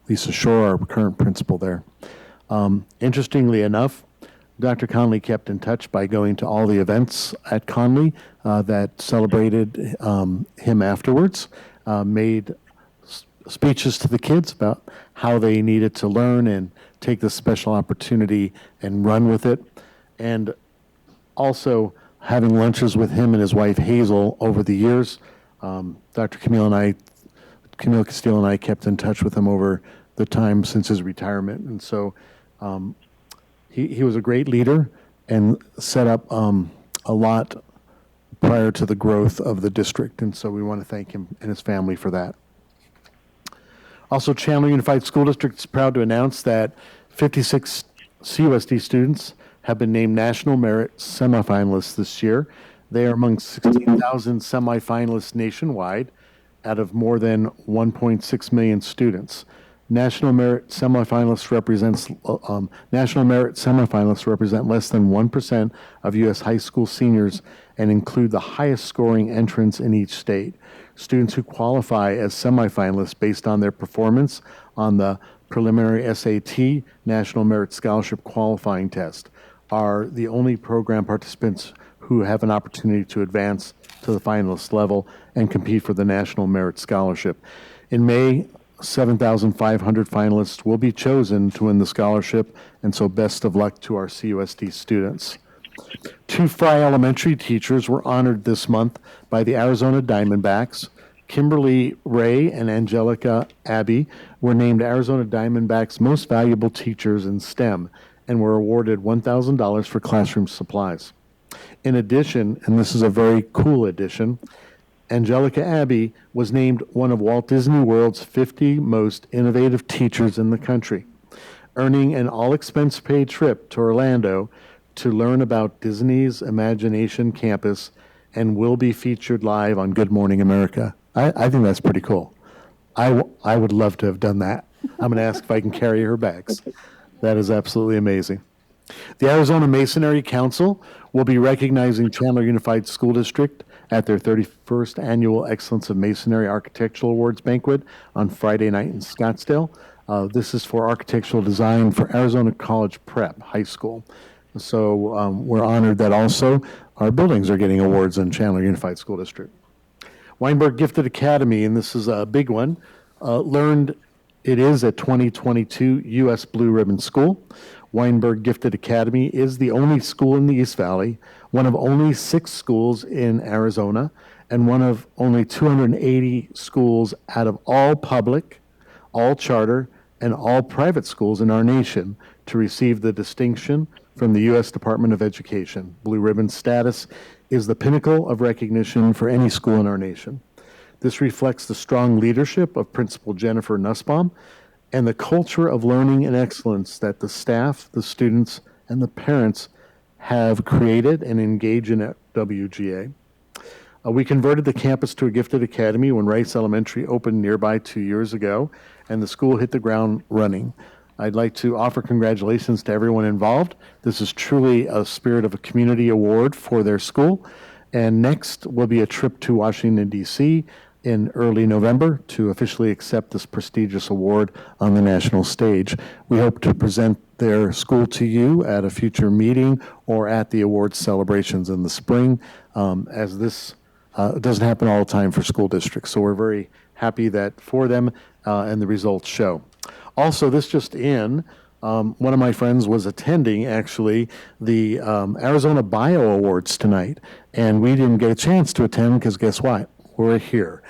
Lisa Shore, our current principal there. Interestingly enough, Dr. Conley kept in touch by going to all the events at Conley that celebrated him afterwards, made speeches to the kids about how they needed to learn and take this special opportunity and run with it. And also having lunches with him and his wife Hazel over the years. Dr. Camille Castillo and I kept in touch with him over the time since his retirement. And so he was a great leader and set up a lot prior to the growth of the district. And so we want to thank him and his family for that. Also, Chandler Unified School District is proud to announce that 56 CUSD students have been named National Merit semifinalists this year. They are among 16,000 semifinalists nationwide out of more than 1.6 million students. National Merit semifinalists represent less than 1% of U.S. high school seniors and include the highest scoring entrants in each state. Students who qualify as semifinalists based on their performance on the preliminary SAT National Merit Scholarship qualifying test are the only program participants who have an opportunity to advance to the finalist level and compete for the National Merit Scholarship. In May, 7,500 finalists will be chosen to win the scholarship, and so best of luck to our CUSD students. 2 Fry Elementary teachers were honored this month by the Arizona Diamondbacks. Kimberly Ray and Angelica Abbey were named Arizona Diamondbacks Most Valuable Teachers in STEM and were awarded $1,000 for classroom supplies. In addition, and this is a very cool addition, Angelica Abbey was named one of Walt Disney World's 50 most innovative teachers in the country, earning an all-expense-paid trip to Orlando to learn about Disney's Imagination Campus and will be featured live on Good Morning America. I think that's pretty cool. I would love to have done that. I'm going to ask if I can carry her bags. That is absolutely amazing. The Arizona Masonry Council will be recognizing Chandler Unified School District at their 31st Annual Excellence of Masonry Architectural Awards banquet on Friday night in Scottsdale. This is for architectural design for Arizona College Prep High School. So we're honored that also our buildings are getting awards in Chandler Unified School District. Weinberg Gifted Academy, and this is a big one, learned it is a 2022 U.S. Blue Ribbon School. Weinberg Gifted Academy is the only school in the East Valley, one of only 6 schools in Arizona, and one of only 280 schools out of all public, all charter, and all private schools in our nation to receive the distinction from the U.S. Department of Education. Blue Ribbon status is the pinnacle of recognition for any school in our nation. This reflects the strong leadership of Principal Jennifer Nussbaum and the culture of learning and excellence that the staff, the students, and the parents have created and engage in at WGA. We converted the campus to a gifted academy when Rice Elementary opened nearby 2 years ago, and the school hit the ground running. I'd like to offer congratulations to everyone involved. This is truly a Spirit of a Community Award for their school. And next will be a trip to Washington, D.C. in early November to officially accept this prestigious award on the national stage. We hope to present their school to you at a future meeting or at the awards celebrations in the spring, as this doesn't happen all the time for school districts. So we're very happy that for them and the results show. Also, this just in, one of my friends was attending, actually, the Arizona Bio Awards tonight, and we didn't get a chance to attend because guess what? We're here.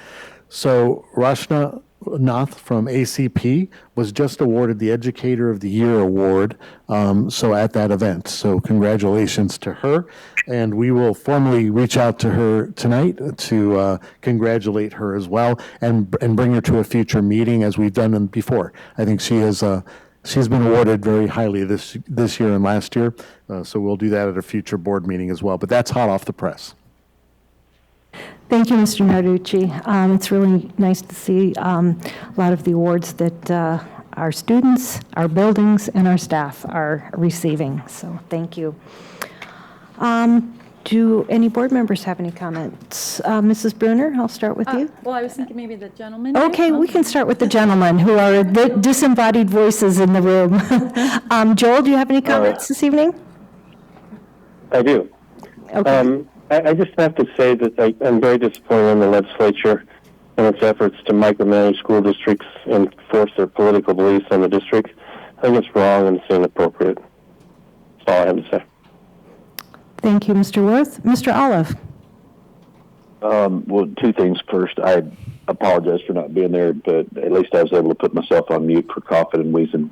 So Rashna Nath from ACP was just awarded the Educator of the Year Award so at that event. So congratulations to her. And we will formally reach out to her tonight to congratulate her as well and bring her to a future meeting as we've done before. I think she has she's been awarded very highly this year and last year. So we'll do that at a future board meeting as well. But that's hot off the press. Thank you, Mr. Narducci. It's really nice to see a lot of the awards that our students, our buildings, and our staff are receiving. So thank you. Do any board members have any comments? Mrs. Bruner, I'll start with you. Well, I was thinking maybe the gentleman. Okay, we can start with the gentlemen who are the disembodied voices in the room. Joel, do you have any comments this evening? I do. Okay. I just have to say that I'm very disappointed in the legislature and its efforts to micromanage school districts and force their political beliefs on the district. I think it's wrong and it's inappropriate. That's all I have to say. Thank you, Mr. Worth. Mr. Olive. Well, two things. First, I apologize for not being there, but at least I was able to put myself on mute for coughing and wheezing.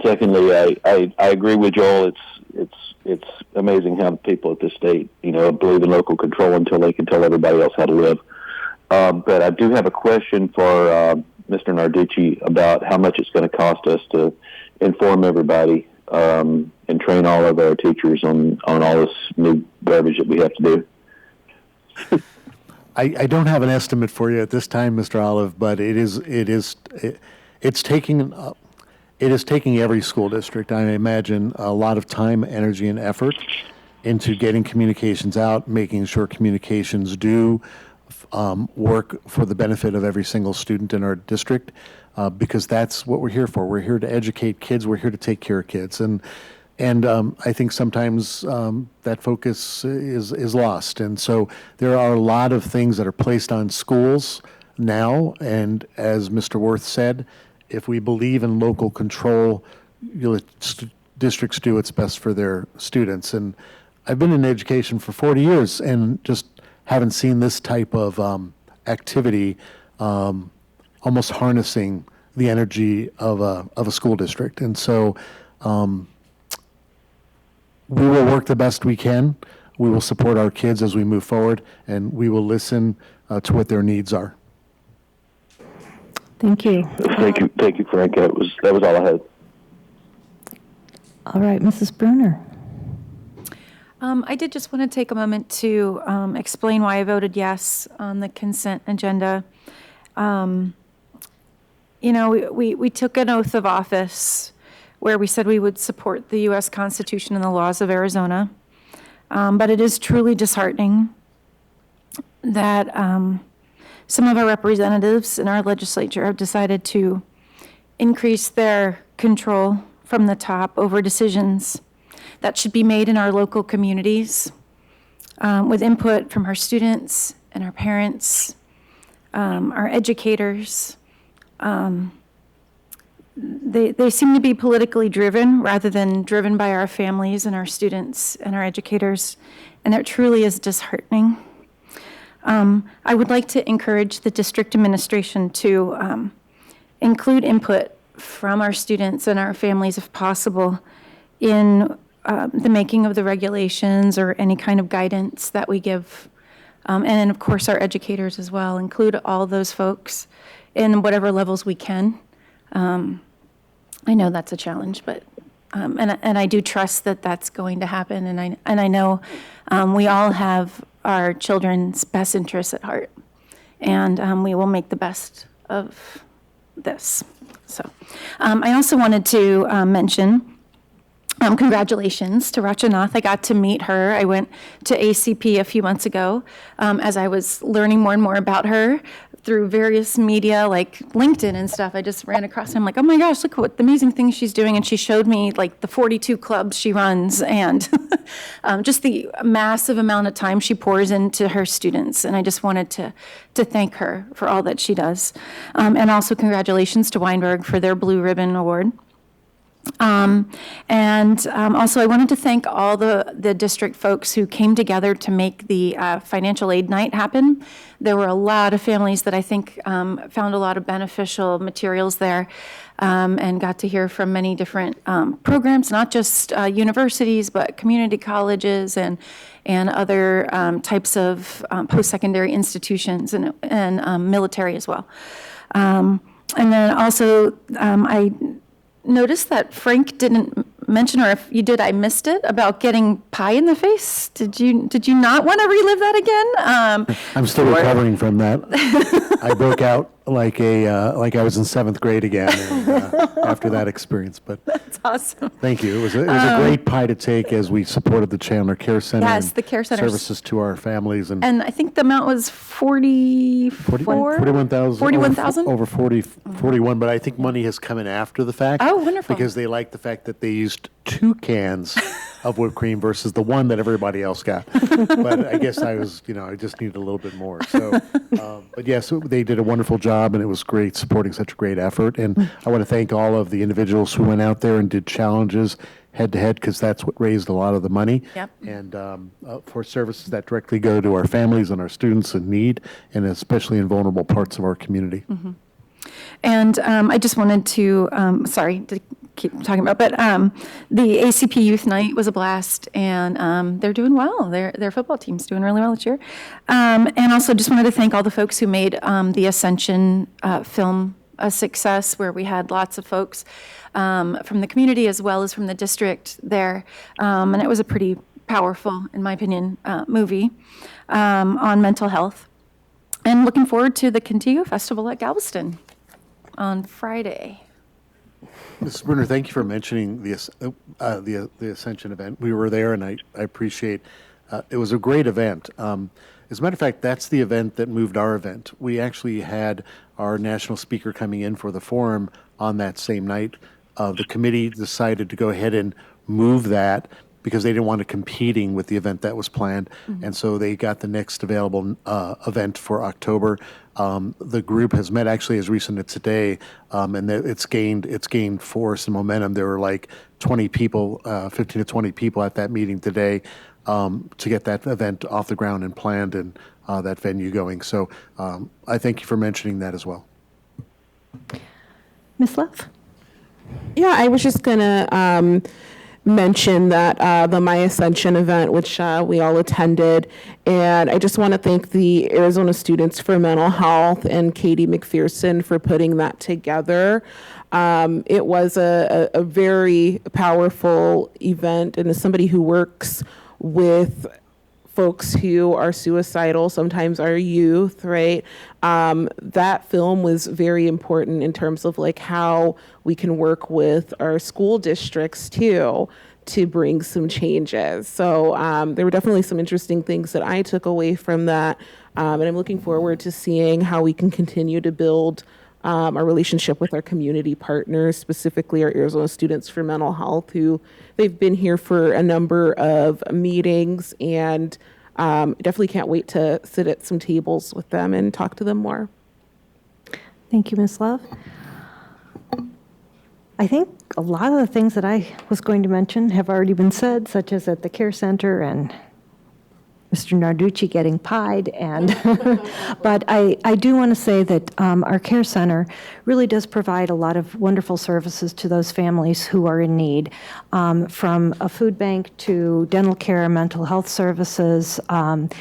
Secondly, I agree with Joel. It's amazing how the people at this state, believe in local control until they can tell everybody else how to live. But I do have a question for Mr. Narducci about how much it's going to cost us to inform everybody and train all of our teachers on all this new garbage that we have to do. I don't have an estimate for you at this time, Mr. Olive, but it is taking every school district, I imagine, a lot of time, energy, and effort into getting communications out, making sure communications do work for the benefit of every single student in our district, because that's what we're here for. We're here to educate kids. We're here to take care of kids, and I think sometimes that focus is lost. And so there are a lot of things that are placed on schools now, and as Mr. Worth said, if we believe in local control, districts do what's best for their students. And I've been in education for 40 years and just haven't seen this type of activity almost harnessing the energy of a school district. And so we will work the best we can. We will support our kids as we move forward, and we will listen to what their needs are. Thank you. Thank you, Frank. That was all I had. All right, Mrs. Bruner. I did just want to take a moment to explain why I voted yes on the consent agenda. We took an oath of office where we said we would support the U.S. Constitution and the laws of Arizona. But it is truly disheartening that some of our representatives in our legislature have decided to increase their control from the top over decisions that should be made in our local communities with input from our students and our parents, our educators. They seem to be politically driven rather than driven by our families and our students and our educators, and that truly is disheartening. I would like to encourage the district administration to include input from our students and our families, if possible, in the making of the regulations or any kind of guidance that we give. And of course, our educators as well. Include all those folks in whatever levels we can. I know that's a challenge, but and I do trust that that's going to happen. And I know we all have our children's best interests at heart, and we will make the best of this. So I also wanted to mention congratulations to Rachanath. I got to meet her. I went to ACP a few months ago as I was learning more and more about her through various media like LinkedIn and stuff. I just ran across her. I'm like, oh my gosh, look what the amazing things she's doing. And she showed me like the 42 clubs she runs and just the massive amount of time she pours into her students. And I just wanted to thank her for all that she does. And also congratulations to Weinberg for their Blue Ribbon Award. Also, I wanted to thank all the district folks who came together to make the financial aid night happen. There were a lot of families that I think found a lot of beneficial materials there and got to hear from many different programs, not just universities, but community colleges and other types of post-secondary institutions and military as well. And then also, I noticed that Frank didn't mention, or if you did, I missed it, about getting pie in the face. Did you not want to relive that again? I'm still recovering from that. I broke out like I was in 7th grade again after that experience. But That's awesome. thank you. It was a great pie to take as we supported the Chandler Care Center. Yes, and the Care Centers. services to our families and And I think the amount was 41,000. 41,000? Over 41, but I think money has come in after the fact. Oh, wonderful. Because they like the fact that they used 2 cans of whipped cream versus the one that everybody else got. But I guess I just needed a little bit more. So, but yes, they did a wonderful job, and it was great supporting such a great effort. And I want to thank all of the individuals who went out there and did challenges head-to-head, because that's what raised a lot of the money. Yep. And for services that directly go to our families and our students in need, and especially in vulnerable parts of our community. And I just wanted to, sorry to keep talking about, but the ACP Youth Night was a blast, and they're doing well. Their football team's doing really well this year. And also just wanted to thank all the folks who made the Ascension film a success, where we had lots of folks from the community as well as from the district there. And it was a pretty powerful, in my opinion, movie on mental health. And looking forward to the Contigo Festival at Galveston on Friday. Mrs. Brunner, thank you for mentioning the Ascension event. We were there, and I appreciate it was a great event. As a matter of fact, that's the event that moved our event. We actually had our national speaker coming in for the forum on that same night. The committee decided to go ahead and move that because they didn't want it competing with the event that was planned. And so they got the next available event for October. The group has met actually as recent as today, and it's gained force and momentum. There were like 20 people, 15 to 20 people at that meeting today to get that event off the ground and planned and that venue going. So I thank you for mentioning that as well. Ms. Love? Yeah, I was just going to mention that the My Ascension event, which we all attended, and I just want to thank the Arizona Students for Mental Health and Katie McPherson for putting that together. It was a very powerful event, and as somebody who works with folks who are suicidal, sometimes our youth, right? That film was very important in terms of like how we can work with our school districts too to bring some changes. So there were definitely some interesting things that I took away from that. And I'm looking forward to seeing how we can continue to build our relationship with our community partners, specifically our Arizona Students for Mental Health, who they've been here for a number of meetings, and definitely can't wait to sit at some tables with them and talk to them more. Thank you, Ms. Love. I think a lot of the things that I was going to mention have already been said, such as at the Care Center and Mr. Narducci getting pied, and but I do want to say that our Care Center really does provide a lot of wonderful services to those families who are in need, from a food bank to dental care, mental health services, and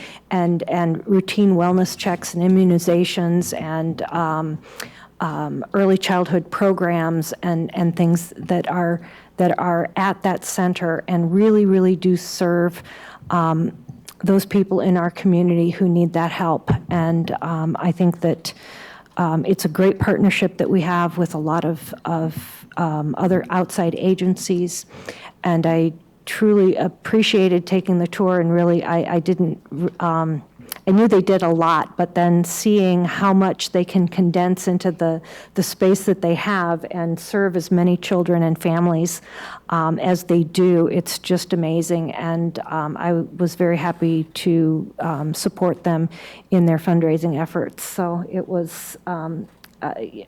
routine wellness checks and immunizations, and early childhood programs and things that are at that center and really do serve those people in our community who need that help. And I think that it's a great partnership that we have with a lot of other outside agencies. And I truly appreciated taking the tour, and really I didn't, I knew they did a lot, but then seeing how much they can condense into the space that they have and serve as many children and families as they do, it's just amazing. And I was very happy to support them in their fundraising efforts. So it was,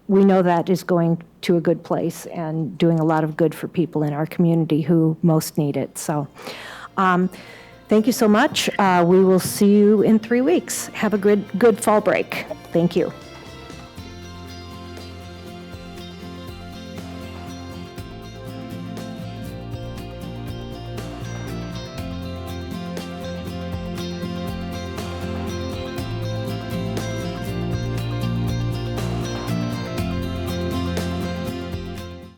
we know that is going to a good place and doing a lot of good for people in our community who most need it. So. Thank you so much. We will see you in 3 weeks. Have a good fall break. Thank you.